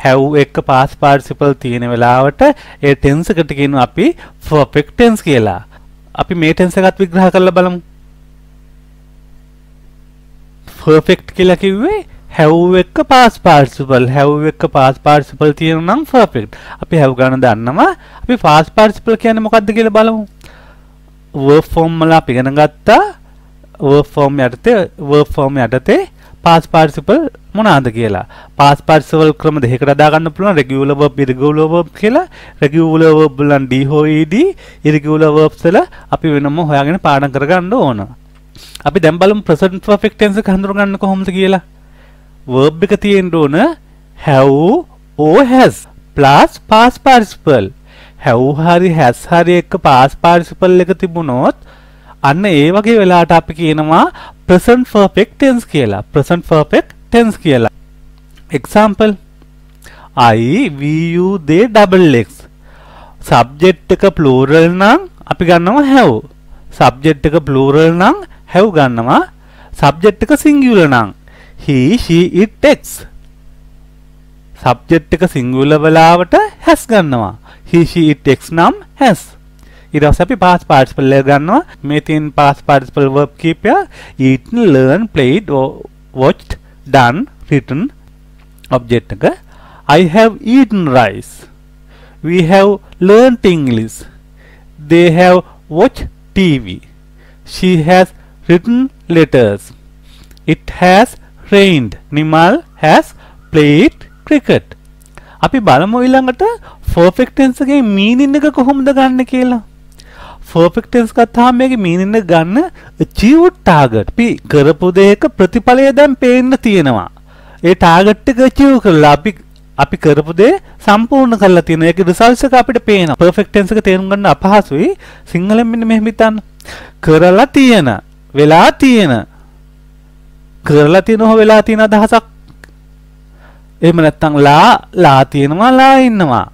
have එක past participle තියෙන වෙලාවට ඒ tense එකට කියනවා අපි perfect tense කියලා. අපි මේ tense එකත් විග්‍රහ කරලා බලමු. perfect කියලා කිව්වේ have එක past participle. have එක past participle තියෙන නම් perfect. අපි have ගන්න දන්නවා. අපි past participle කියන්නේ මොකක්ද කියලා බලමු. verb form වල අපි ඉගෙන ගත්තා. verb form යටතේ past participle මොනවාද කියලා. past participle ක්‍රම දෙකකට හදා ගන්න පුළුවන්. regular verb, irregular verb කියලා. regular verb වලන් d හෝ ed, irregular verbs වල අපි වෙනම හොයාගෙන පාඩම් කරගන්න ඕන. අපි දැන් බලමු present perfect tense එක හඳුනගන්න කොහොමද කියලා. verb එක තියෙන්න ඕන have or has plus past participle. have හරි has හරි එක past participle එක තිබුණොත් අන්න ඒ වගේ වෙලාවට අපි කියනවා present perfect tense කියලා. present perfect tense කියලා. example I, we, you, they, double x. subject එක plural නම් අපි ගන්නවා have. subject එක plural නම් have ගන්නවා. subject එක singular නම් he, she, it, x. subject එක singular වෙලාවට has ගන්නවා. he, she, it, x නම් has. ඊට පස්සේ අපි past participle එක ගන්නවා. මේ තියෙන past participle verb කීපය eaten, learn, played, watched, done, written. object එක I have eaten rice. We have learnt English. They have watched TV. She has written letters. It has rained. Nimal has played cricket. අපි බලමු ඊළඟට perfect tense එකේ meaning එක කොහොමද ගන්න කියලා. perfect tense ගත්තාම මේකේ meaning එක ගන්න achieve target. අපි කරපු දෙයක ප්‍රතිඵලය දැන් පේන්න තියෙනවා. ඒ target එක achieve කරලා අපි කරපු දේ සම්පූර්ණ කරලා තියෙනවා. ඒකේ results එක අපිට පේනවා. perfect tense එක තේරුම් ගන්න අපහසුයි. සිංහලෙන් මෙන්න මෙහෙම හිතන්න. කරලා තියෙන, වෙලා තියෙන, කරලා තියෙන හෝ වෙලා තියෙන අදහසක්. එහෙම නැත්නම් ලා තියෙනවා, ලා ඉන්නවා.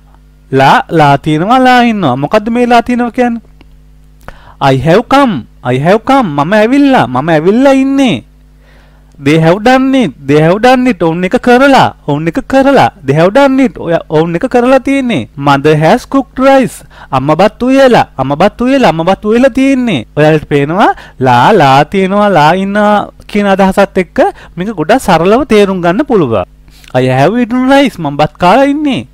ලා තියෙනවා, ලා ඉන්නවා. මොකද්ද මේ ලා තියෙනවා කියන්නේ? I have come. මම ඇවිල්ලා ඉන්නේ. they have done it. ඔවුන් එක කරලා. they have done it. ඔවුන් එක කරලා තියෙන්නේ. mother has cooked rice. අම්මා බත් උයලා තියෙන්නේ. ඔයාලට පේනවා ලා තියෙනවා, ලා ඉන්නවා කියන අදහසත් එක්ක මේක ගොඩක් සරලව තේරුම් ගන්න පුළුවන්. I have eaten rice. මම බත් කාලා ඉන්නේ.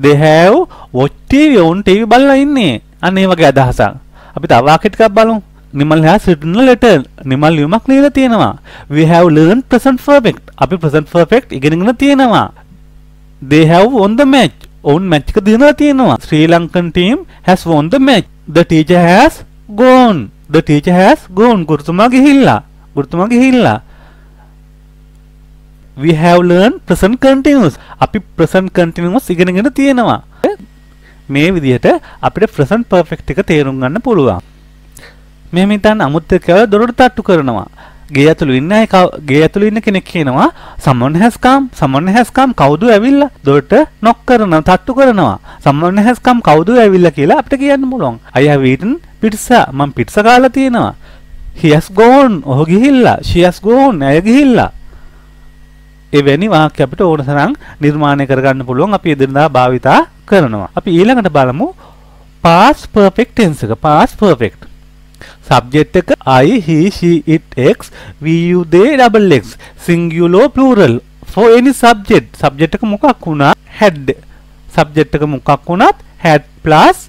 they have watched TV. ඔවුන් TV බලලා ඉන්නේ. අන්න ඒ වගේ අදහසක්. අපි තව වාක්‍ය ටිකක් බලමු. Nimal has written a letter. Nimal ලියුමක් ලියලා තියෙනවා. We have learned present perfect. අපි present perfect ඉගෙනගෙන තියෙනවා. They have won the match. ඔවුන් මැච් එක දිනලා තියෙනවා. Sri Lankan team has won the match. The teacher has gone. ගුරුතුමා ගිහිල්ලා. We have learned present continuous. අපි present continuous ඉගෙනගෙන තියෙනවා. මේ විදිහට අපිට present perfect එක තේරුම් ගන්න පුළුවන්. මෙහෙම හිතන්න අමුත් එක්ක දොරට තට්ටු කරනවා. ගේ ඇතුළේ ඉන්න කෙනෙක් කියනවා someone has come. කවුද ඇවිල්ලා? දොරට knock කරනවා, තට්ටු කරනවා. someone has come කවුද ඇවිල්ලා කියලා අපිට කියන්න පුළුවන්. I have eaten pizza. මම පිට්සා කාලා තියෙනවා. he has gone. ඔහු ගිහිල්ලා. she has gone. ඇය ගිහිල්ලා. එවැනි වාක්‍ය අපිට ඕන තරම් නිර්මාණය කරගන්න පුළුවන්. අපි එදිනදා භාවිතා කරනවා. අපි ඊළඟට බලමු past perfect tense එක. past perfect subject එක I, he, she, it, x, we, you, they, double x. singular, plural for any subject. subject එක මොකක් වුණා? had. subject එක මොකක් වුණත් had plus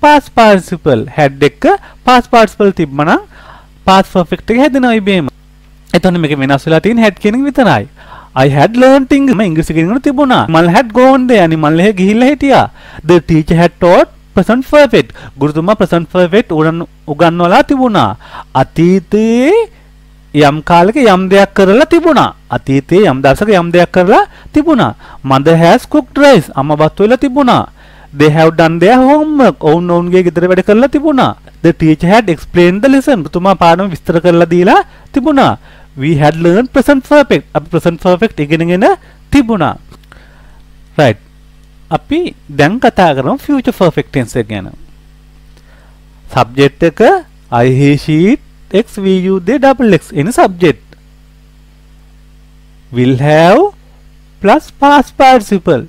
past participle. had එක past participle තිබ්බනම් past perfect එක හැදෙනවා ඉබේම. එතකොට මේක වෙනස් වෙලා තියෙන had කියන එක විතරයි. I had learned English. මම ඉංග්‍රීසි ඉගෙනගෙන තිබුණා. Nimal had gone there. Nimal එහෙ ගිහිල්ලා හිටියා. The teacher had taught present perfect. ගුරුතුමා present perfect උගන්වලා තිබුණා. අතීතයේ යම් කාලයක යම් දෙයක් කරලා තිබුණා. අතීතයේ යම් දවසක යම් දෙයක් කරලා තිබුණා. Mother has cooked rice. අම්මා බත් වෙලා තිබුණා. they have done their homework. ඔවුන්ගේ ගෙදර වැඩ කරලා තිබුණා. The teacher had explained the lesson. තුමා පාඩම විස්තර කරලා දීලා තිබුණා. We had learned present perfect. අපි present perfect ඉගෙනගෙන තිබුණා. right. අපි දැන් කතා කරමු future perfect tense එක ගැන. subject එක I, he, she, it, x, we, you, they, double x. any subject will have plus past participle.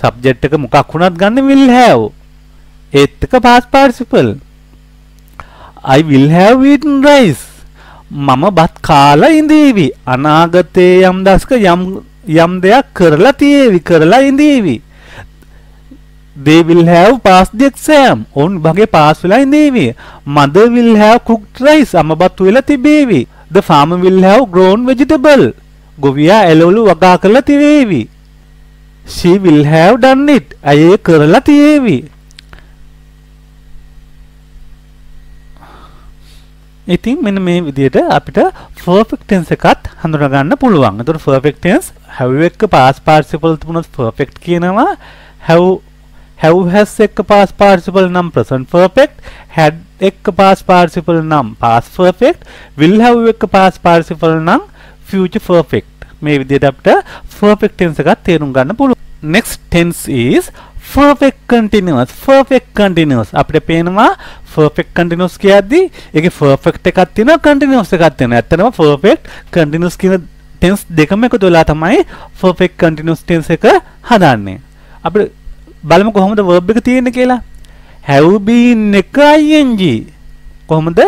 subject එක මොකක් වුණත් ගන්න will have. ඒත් එක past participle. I will have eaten rice. මම බත් කාලා ඉඳීවි. අනාගතයේ යම් දවසක යම් දෙයක් කරලා තියේවි, කරලා ඉඳීවි. They will have passed the exam. ඔවුන් භගේ පාස් වෙලා ඉඳීවි. Mother will have cooked rice. අම්ම බත් වෙලා තිබේවි. The farmer will have grown vegetable. ගොවියා එළවලු වගා කරලා තිබේවි. She will have done it. ඇය කරලා තියේවි. ඉතින් මෙන්න මේ විදිහට අපිට perfect tense එකත් හඳුනා ගන්න පුළුවන්. ඒතකොට perfect tense have එක past participle තිබුණොත් perfect කියනවා. have has එක past participle නම් present perfect, had එක past participle නම් past perfect, will have එක past participle නම් future perfect. මේ විදිහට අපිට perfect tense එකත් තේරුම් ගන්න පුළුවන්. Next tense is perfect continuous. perfect continuous අපිට පේනවා perfect continuous කියද්දි ඒකේ perfect එකක් තියෙනවා, continuous එකක් තියෙනවා. ඇත්තටම perfect continuous කියන tense දෙකම එකතු වෙලා තමයි perfect continuous tense එක හදන්නේ. අපිට බලමු කොහොමද verb එක තියෙන්නේ කියලා. have been එක ing. කොහොමද?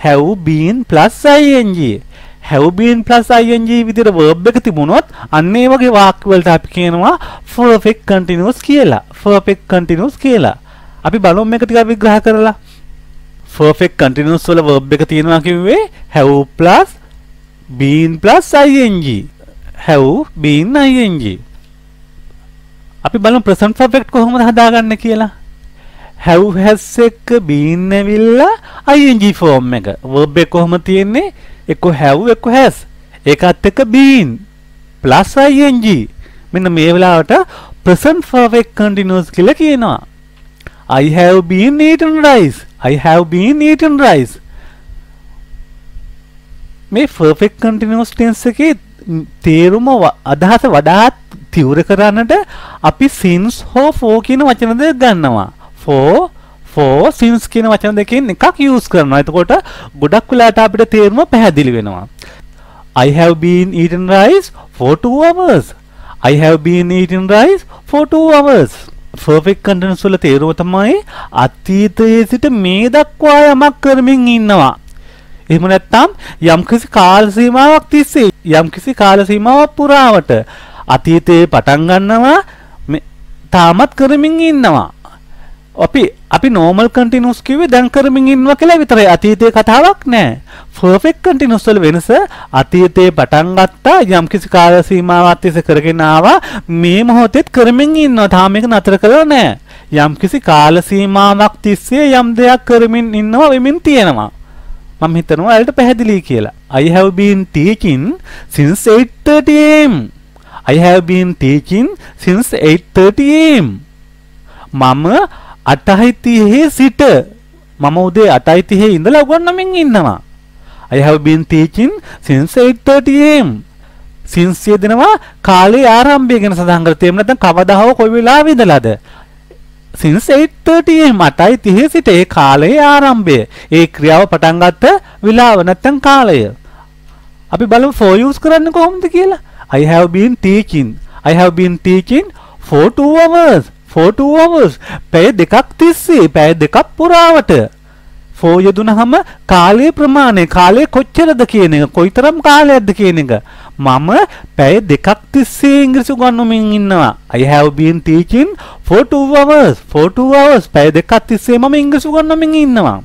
have been plus ing. have been plus ing විදිහට verb එක තිබුණොත් අන්න ඒ වගේ වාක්‍ය වලට අපි කියනවා perfect continuous කියලා. perfect continuous කියලා. අපි බලමු මේක ටිකක් විග්‍රහ කරලා. perfect continuous වල verb එක තියෙනවා කිව්වේ have plus been plus ing. have been ing. අපි බලමු present perfect කොහොමද හදාගන්න කියලා. have has එක been ඇවිල්ලා ing form එක. verb එක කොහොමද තියෙන්නේ? එක්ක have එක්ක has. ඒකත් එක්ක been plus ing. මෙන්න මේ වෙලාවට present perfect continuous කියලා කියනවා. I have been eaten rice. I have been eaten rice. මේ perfect continuous tense එකේ තේරුම අදහස වඩාත් තීව්‍ර කරන්නට අපි since හෝ for කියන වචන දෙක ගන්නවා. for since කියන වචන දෙකෙන් එකක් use කරනවා. එතකොට ගොඩක් වෙලාට අපිට තේරුම පැහැදිලි වෙනවා. I have been eaten rice for 2 hours. I have been eating rice for 2 hours. perfect continuous වල තේරුම තමයි අතීතයේ සිට මේ දක්වා යමක් කරමින් ඉන්නවා. එහෙම නැත්නම් යම්කිසි කාල සීමාවක් තිස්සේ යම්කිසි කාල සීමාවක් පුරාවට අතීතයේ පටන් ගන්නවා තාමත් කරමින් ඉන්නවා. අපි normal continuous කිව්වේ දැන් කරමින් ඉන්නවා කියලා විතරයි. අතීතයේ කතාවක් නෑ. perfect continuous වල වෙනස අතීතයේ පටන් ගත්තා යම්කිසි කාල සීමාවක් තිස්සේ කරගෙන ආවා මේ මොහොතේත් කරමින් ඉන්නවා. තාම මේක නතර කරලා නෑ. යම්කිසි කාල සීමාවක් තිස්සේ යම් දෙයක් කරමින් ඉන්නවා වෙමින් තියෙනවා. මම හිතනවා ඔයාලට පැහැදිලි කියලා. I have been teaching since 8:30 am. I have been teaching since 8:30 am. මම 8:30 සිට මම උදේ 8:30 ඉඳලා උගන්වමින් ඉන්නවා. I have been teaching since 8:30 am. since කියනවා කාලේ ආරම්භය ගැන සඳහන් කරලා තියෙන නැත්නම් කවදා හෝ කොයි වෙලාවෙ ඉඳලාද? since 8:30 am 8:30 සිට ඒ කාලයේ ආරම්භය. ඒ ක්‍රියාව පටන් ගත්ත වෙලාව නැත්නම් කාලය. අපි බලමු for use කරන්නේ කොහොමද කියලා. I have been teaching. I have been teaching for 2 hours. for 2 hours. පැය දෙකක් තිස්සේ පැය දෙකක් පුරාවට. for යදුනහම කාලයේ ප්‍රමාණය කාලය කොච්චරද කියන එක කොයිතරම් කාලයක්ද කියන එක. මම පැය දෙකක් තිස්සේ ඉංග්‍රීසි උගන්වමින් ඉන්නවා. I have been teaching for 2 hours. for 2 hours. පැය දෙකක් තිස්සේ මම ඉංග්‍රීසි උගන්වමින් ඉන්නවා.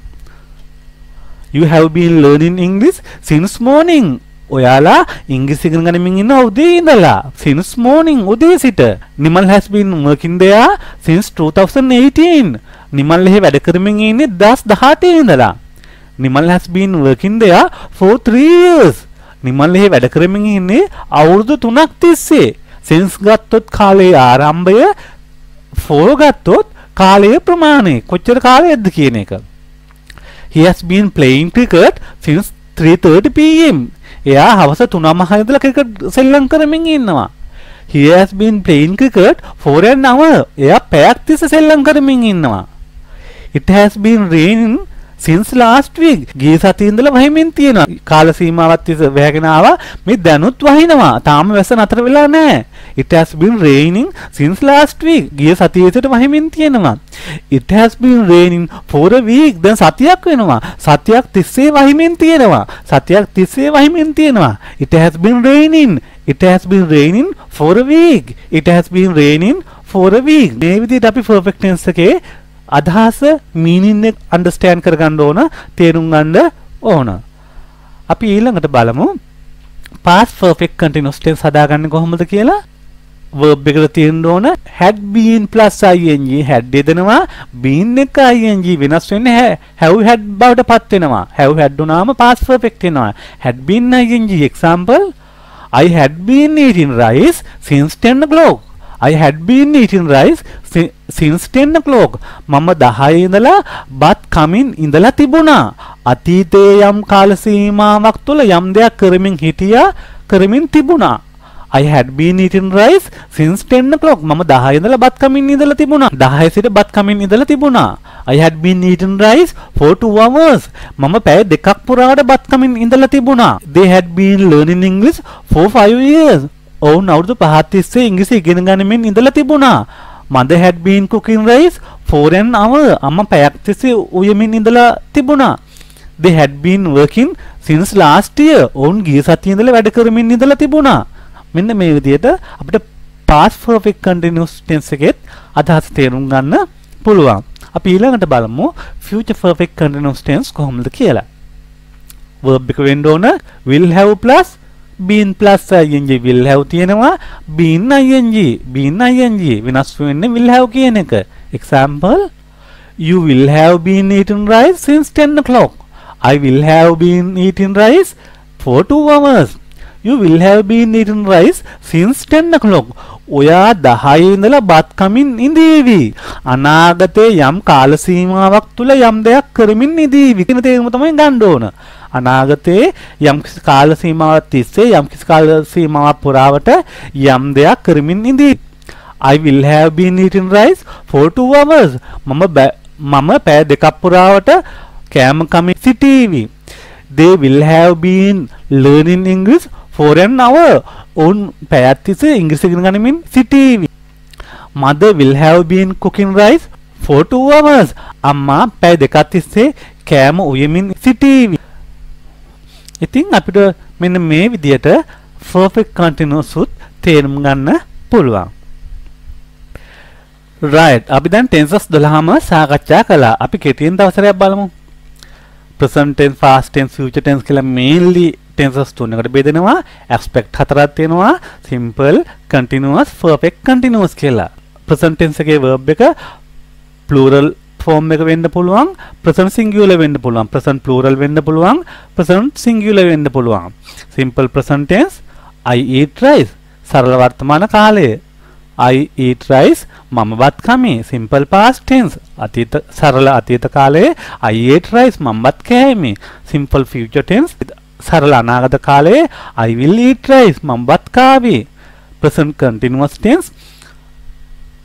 You have been learning English since morning. ඔයාලා ඉංග්‍රීසි ඉගෙන ගනිමින් ඉන්න උදේ ඉඳලා. since morning උදේ සිට. Nimal has been working there since 2018. Nimal එහෙ වැඩ කරමින් ඉන්නේ 2018 ඉඳලා. Nimal has been working there for 3 years. Nimal එහෙ වැඩ කරමින් ඉන්නේ අවුරුදු 3ක් තිස්සේ. since ගත්තොත් කාලේ ආරම්භය for ගත්තොත් කාලයේ ප්‍රමාණය කොච්චර කාලයක්ද කියන එක. He has been playing cricket since 3:30 pm. එයා හවස 3:00 ඉඳලා ක්‍රිකට් සෙල්ලම් කරමින් ඉන්නවා. He has been playing cricket for an hour. එයා පැයක් තිස්සේ සෙල්ලම් කරමින් ඉන්නවා. It has been raining since last week. ගිය සතියේ ඉඳලා වහිමින් තියෙනවා. කාල සීමාවක් තිස්සේ වැහගෙන ආවා. මේ දැනුත් වහිනවා. තාම වැස්ස නතර වෙලා නැහැ. It has been raining since last week. ගිය සතියේ සිට වහිමින් තියෙනවා. It has been raining for a week. දැන් සතියක් වෙනවා. සතියක් තිස්සේ වහිමින් තියෙනවා. සතියක් තිස්සේ වහිමින් තියෙනවා. It has been raining. It has been raining for a week. It has been raining for a week. මේ විදිහට අපි perfect tense එකේ අදහස meaning එක understand කරගන්න ඕන, තේරුම් ගන්න ඕන. අපි ඊළඟට බලමු past perfect continuous tense හදාගන්නේ කොහොමද කියලා. verb එකට තියෙන්න ඕන had been plus ing. had දෙදෙනවා, been එක ing වෙනස් වෙන්නේ have had බවට පත් වෙනවා. have had උනාම past perfect වෙනවා. had been ing. example, I had been eating rice since 10 o'clock. I had been eating rice since 10 o'clock. මම 10 ඉඳලා බත් කමින් ඉඳලා තිබුණා. අතීතයේ යම් කාල සීමාවක් තුළ යම් දෙයක් කරමින් තිබුණා. I had been eating rice since 10 o'clock. මම 10 ඉඳලා බත් කමින් ඉඳලා තිබුණා. 10 සිට බත් කමින් ඉඳලා තිබුණා. I had been eating rice for 2 hours. මම පැය දෙකක් පුරාට බත් කමින් ඉඳලා තිබුණා. They had been learning English for 5 years. ඔවුන් අවුරුදු 5 තිස්සේ ඉංග්‍රීසි ඉගෙන ගනිමින් ඉඳලා තිබුණා. Mother had been cooking rice for an hour. අම්මා පැයක් තිස්සේ උයමින් ඉඳලා තිබුණා. They had been working since last year. ඔවුන් ගිය සතියේ ඉඳලා වැඩ කරමින් ඉඳලා තිබුණා. මෙන්න මේ විදිහට අපිට past perfect continuous tense එකෙත් අදහස් තේරුම් ගන්න පුළුවන්. අපි ඊළඟට බලමු future perfect continuous tense කොහොමද කියලා. verb එක වෙන්න ඕන will have plus been plus ing. will have තියෙනවා, been ing වෙනස් වෙන්නේ will have කියන එක. example, you will have been eating rice since 10 o'clock. I will have been eating rice for 2 hours. You will have been eating rice since 10 o'clock. ඔයා 10 ඉඳලා බත් කමින් ඉඳීවි. අනාගතයේ යම් කාල සීමාවක් තුල යම් දෙයක් කරමින් ඉඳීවි කියන තේරුම තමයි ගන්න ඕන. අනාගතයේ යම් කිසි කාල සීමාවක් තිස්සේ යම් කිසි කාල සීමාවක් පුරාවට යම් දෙයක් කරමින් ඉඳීවි. I will have been eating rice for 2 hours. මම පැය දෙකක් පුරාවට කෑම කමින් සිටීවි. They will have been learning English for an hour. ඔවුන් පැයක් තිස්සේ ඉංග්‍රීසි ඉගෙන ගනිමින් සිටීවි. Mother will have been cooking rice for 2 hours. අම්මා පැය දෙකක් තිස්සේ කෑම උයමින් සිටීවි. ඉතින් අපිට මෙන්න මේ විදියට perfect continuous උත් තේරුම් ගන්න පුළුවන්. right, අපි දැන් tenses 12ම සාකච්ඡා කළා. අපි කෙටියෙන් දවසරයක් බලමු. present tense, past tense, future tense කියලා mainly tenses තුනකට බෙදෙනවා. aspect හතරක් තියෙනවා. simple, continuous, perfect continuous කියලා. present tense එකේ verb එක plural form එක වෙන්න පුළුවන්, present singular වෙන්න පුළුවන්, present plural වෙන්න පුළුවන්, present singular වෙන්න පුළුවන්. simple present tense, I eat rice. සරල වර්තමාන කාලය. I eat rice. මම බත් කමි. simple past tense. සරල අතීත කාලයේ I ate rice. මම බත් කෑමි. simple future tense. සරල අනාගත කාලයේ I will eat rice. මම බත් කාවි. present continuous tense,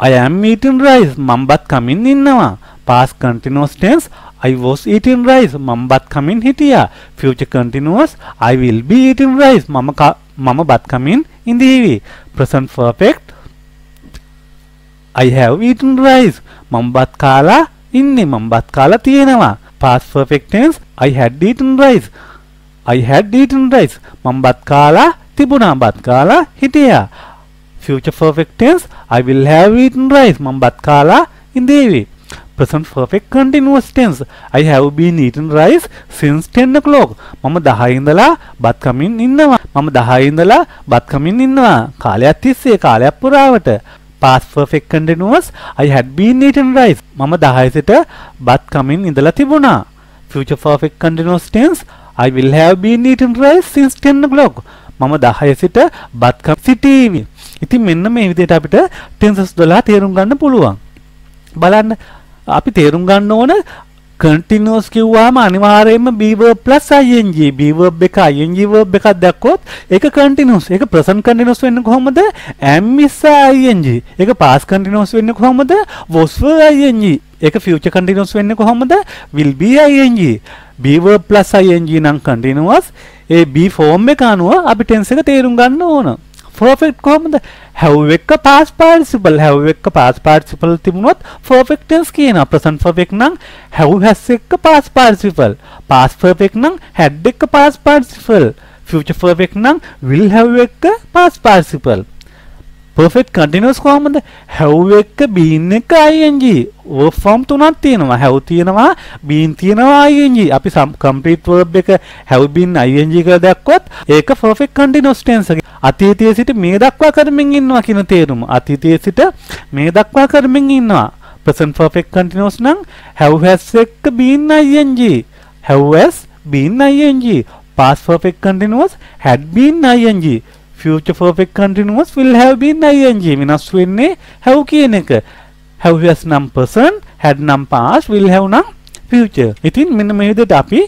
I am eating rice. මම බත් කමින් ඉන්නවා. past continuous tense, I was eating rice. මම බත් කමින් හිටියා. future continuous, I will be eating rice. මම බත් කමින් ඉඳීවි. present perfect, I have eaten rice. මම බත් කාලා ඉන්නේ. මම බත් කාලා තියෙනවා. past perfect tense, I had eaten rice. I had eaten rice. මම බත් කාලා තිබුණා. බත් කාලා හිටියා. future perfect tense, I will have eaten rice. මම බත් කාලා ඉඳීවි. present perfect continuous tense, I have been eating rice since 10 o'clock. මම 10 ඉඳලා බත් කමින් ඉන්නවා. මම 10 ඉඳලා බත් කමින් ඉන්නවා. කාලයක් තිස්සේ, කාලයක් පුරාවට. past perfect continuous, I had been eating rice. මම 10 සිට බත් කමින් ඉඳලා තිබුණා. future perfect continuous tense, I will have been eating rice since 10 o'clock. මම 10 සිට බත් කමින් සිටීවි. ඉතින් මෙන්න මේ විදිහට අපිට tenses 12 තේරුම් ගන්න පුළුවන්. බලන්න අපි තේරුම් ගන්න ඕන continuous කිව්වම අනිවාර්යයෙන්ම be verb plus ing be verb එක ing verb එකක් දැක්කොත් ඒක continuous ඒක present continuous වෙන්නේ කොහොමද am is ing ඒක past continuous වෙන්නේ කොහොමද was were ing ඒක future continuous වෙන්නේ කොහොමද will be ing be verb plus ing නම් continuous ඒ be form එක අනුව අපි tense එක තේරුම් ගන්න ඕන perfect කොහොමද have එක past participle have එක past participle තිබුණොත් perfect tense කියනවා present perfect නම් have has එක past participle past perfect නම් had එක past participle future perfect නම් will have එක past participle perfect continuous කොහොමද have එක been එක ing verb form තුනක් තියෙනවා have තියෙනවා been තියෙනවා ing අපි complete verb එක have been ing කියලා දැක්කොත් ඒක perfect continuous tense එක අතීතයේ සිට මේ දක්වා කරමින් ඉන්නවා කියන තේරුම අතීතයේ සිට මේ දක්වා කරමින් ඉන්නවා present perfect continuous නම් have has එක been ing have has been ing past perfect continuous had been ing future perfect continuous will have been ing වෙනස් වෙන්නේ have කියන එක have has නම් present had නම් past will have නම් future ඉතින් මෙන්න මේ විදිහට අපි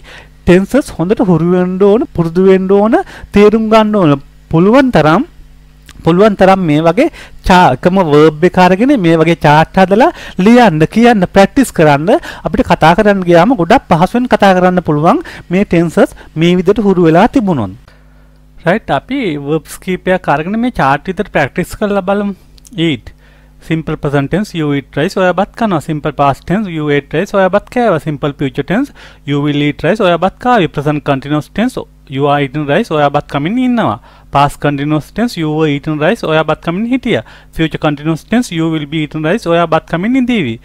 tenses හොඳට හුරු වෙන්න ඕන පුරුදු වෙන්න ඕන තේරුම් ගන්න ඕන පුළුවන් තරම් මේ වගේ එකම verb එක අරගෙන මේ වගේ chart හදලා ලියන්න කියන්න practice කරන්න අපිට කතා කරන්න ගියාම ගොඩක් පහසුවෙන් කතා කරන්න පුළුවන් මේ tenses මේ විදිහට හුරු වෙලා තිබුණොත් right අපි verbs කීපයක් අරගෙන මේ chart විතර practice කරලා බලමු eat simple present tense you eat rice ඔයා බත් කනවා simple past tense you ate rice ඔයා බත් කෑවා simple future tense you will eat rice ඔයා බත් කාවේ present continuous tense you are eating rice ඔයා බත් කමින් ඉන්නවා past continuous tense you were eating rice ඔයා බත් කමින් හිටියා future continuous tense you will be eating rice ඔයා බත් කමින් ඉඳීවි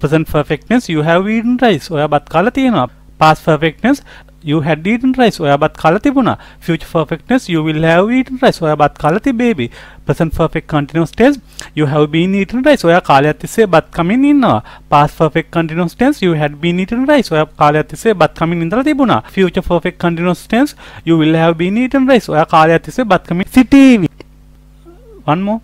present perfect tense you have eaten rice ඔයා බත් කාලා තියෙනවා past perfect tense you had eaten rice ඔයා බත් කාලා තිබුණා future perfect tense you will have eaten rice ඔයා බත් කාලා තිබේවි present perfect continuous tense you have been eating rice ඔයා කාලයක් තිස්සේ බත් කමින් ඉන්නවා past perfect continuous tense you had been eating rice ඔයා කාලයක් තිස්සේ බත් කමින් ඉඳලා තිබුණා future perfect continuous tense you will have been eating rice ඔයා කාලයක් තිස්සේ බත් කමින් සිටීවි one more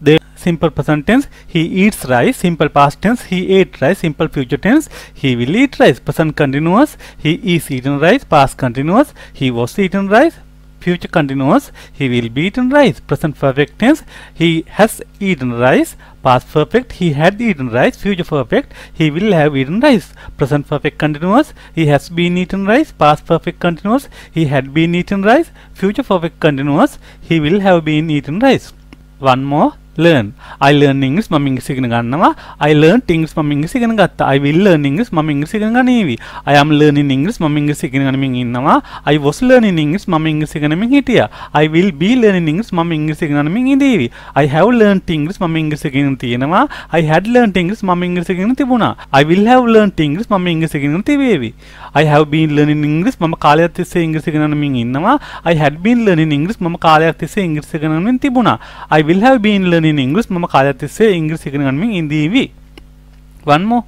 the simple present tense he eats rice simple past tense he ate rice simple future tense he will eat rice present continuous he is eating rice past continuous he was eating rice future continuous he will be eating rice present perfect tense he has eaten rice past perfect he had eaten rice future perfect he will have eaten rice present perfect continuous he has been eaten rice past perfect continuous he had been eaten rice future perfect continuous he will have been eaten rice one more learn I learn English මම ඉංග්‍රීසි ඉගෙන ගන්නවා I learned English මම ඉංග්‍රීසි ඉගෙන ගත්තා I will learn English මම ඉංග්‍රීසි ඉගෙන ගනීවි I am learning English මම ඉංග්‍රීසි ඉගෙන ගනිමින් ඉන්නවා I was learning English මම ඉංග්‍රීසි ඉගෙනමින් හිටියා I will be learning English මම ඉංග්‍රීසි ඉගෙන ගනිමින් ඉඳීවි I have learned English මම ඉංග්‍රීසි ඉගෙන තියෙනවා I had learned English මම ඉංග්‍රීසි ඉගෙන තිබුණා I will have learned English මම ඉංග්‍රීසි ඉගෙන තිබේවි I have been learning English මම කාලයක් තිස්සේ ඉංග්‍රීසි ඉගෙන ගනිමින් ඉන්නවා I had been learning English මම කාලයක් තිස්සේ ඉංග්‍රීසි ඉගෙන ගනිමින් තිබුණා I will have been learning English මම කාලයක් තිස්සේ ඉංග්‍රීසි ඉගෙන ගනිමින් ඉඳීවි one more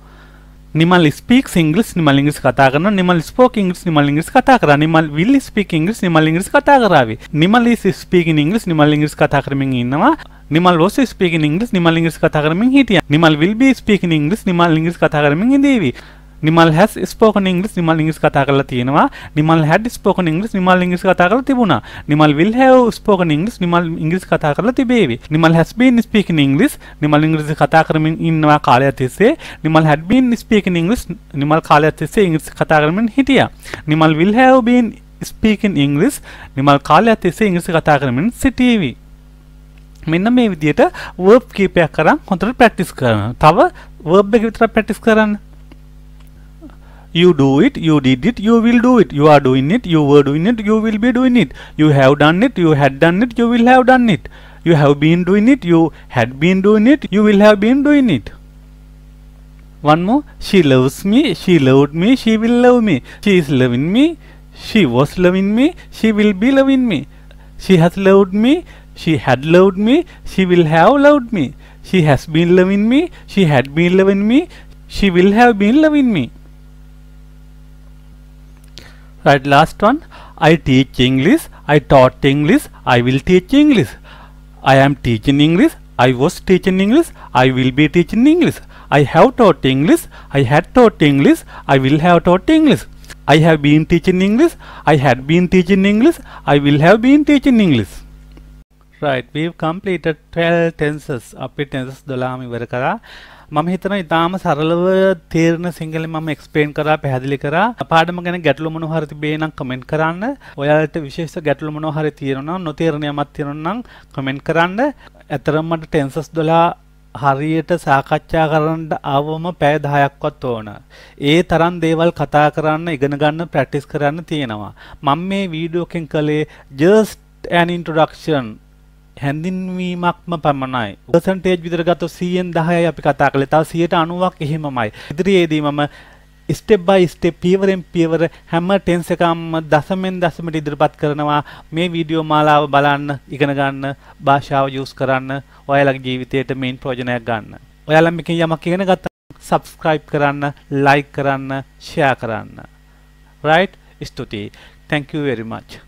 Nimal speaks English Nimal ඉංග්‍රීසි කතා කරනවා නිමල් spoke English නිමල් ඉංග්‍රීසි කතා කරා Nimal will speak English Nimal ඉංග්‍රීසි කතා කරાવી Nimal is speaking English Nimal ඉංග්‍රීසි කතා කරමින් ඉන්නවා Nimal was speaking English Nimal ඉංග්‍රීසි කතා කරමින් හිටියා Nimal will be speaking English Nimal ඉංග්‍රීසි කතා කරමින් ඉඳීවි Nimal has spoken English Nimal ඉංග්‍රීසි කතා කරලා තියෙනවා Nimal had spoken English Nimal ඉංග්‍රීසි කතා කරලා තිබුණා Nimal will have spoken English Nimal ඉංග්‍රීසි කතා කරලා තිබේවි Nimal has been speaking English Nimal ඉංග්‍රීසි කතා කරමින් ඉන්නවා කාලයක් තිස්සේ Nimal had been speaking English Nimal කාලයක් තිස්සේ ඉංග්‍රීසි කතා කරමින් හිටියා Nimal will have been speaking English Nimal කාලයක් තිස්සේ ඉංග්‍රීසි කතා කරමින් සිටීවි මෙන්න මේ විදිහට verb කීපයක් කරන් හොඳට practice කරනවා තව verb එක විතර practice කරන්න You do it, you did it, you will do it. You are doing it, you were doing it, you will be doing it. You have done it, you had done it, you will have done it. You have been doing it, you had been doing it, you will have been doing it. One more. She loves me, she loved me, she will love me. She is loving me, she was loving me, she will be loving me. She has loved me, she had loved me, she will have loved me. She has been loving me, she had been loving me, she will have been loving me. Right, last one. I teach English, I taught English, I will teach English. I am teaching English, I was teaching English, I will be teaching English. I have taught English, I had taught English, I will have taught English. I have been teaching English, I had been teaching English, I will have been teaching English. Right, we've completed 12 tenses. අපි tenses 12ම ඉවර කරා. මම හිතනවා ඊටාම සරලව තේරෙන සිංහලෙන් මම එක්ස්ප්ලেইন කරා, පැහැදිලි කරා. පාඩම ගැන ගැටලු මොනවා හරි තිබේ නම් කමෙන්ට් කරන්න. ඔයාලට විශේෂ ගැටලු මොනවා හරි තියෙනවා නම්, නොතේරෙන යමක් තියෙනවා නම් කමෙන්ට් කරන්න. ඇතරම මට tenses 12 හරියට සාකච්ඡා කරන්න ආවම පැය 10ක්වත් ඕන. ඒ තරම් දේවල් කතා කරන්න, ඉගෙන ගන්න, ප්‍රැක්ටිස් කරන්න තියෙනවා. මම මේ වීඩියෝ එකෙන් කළේ just an introduction, හැඳින්වීමක්ම පමණයි. percentage විතර ගත්තොත් 100න් 10යි අපි කතා කළේ. තව 90ක් එහෙමමයි. ඉදිරියේදී මම step by step, පියවරෙන් පියවර හැම ටෙන්ස් එකක්ම දශමෙන් දශමයට ඉදිරිපත් කරනවා. මේ වීඩියෝ මාලාව බලන්න, ඉගෙන ගන්න, භාෂාව යූස් කරන්න, ඔයාලගේ ජීවිතයට මේන් ප්‍රයෝජනයක් ගන්න. ඔයාලා මේකෙන් යමක් ඉගෙන ගත්තා, subscribe කරන්න, like කරන්න, share කරන්න. right? ස්තුතියි. Thank you very much.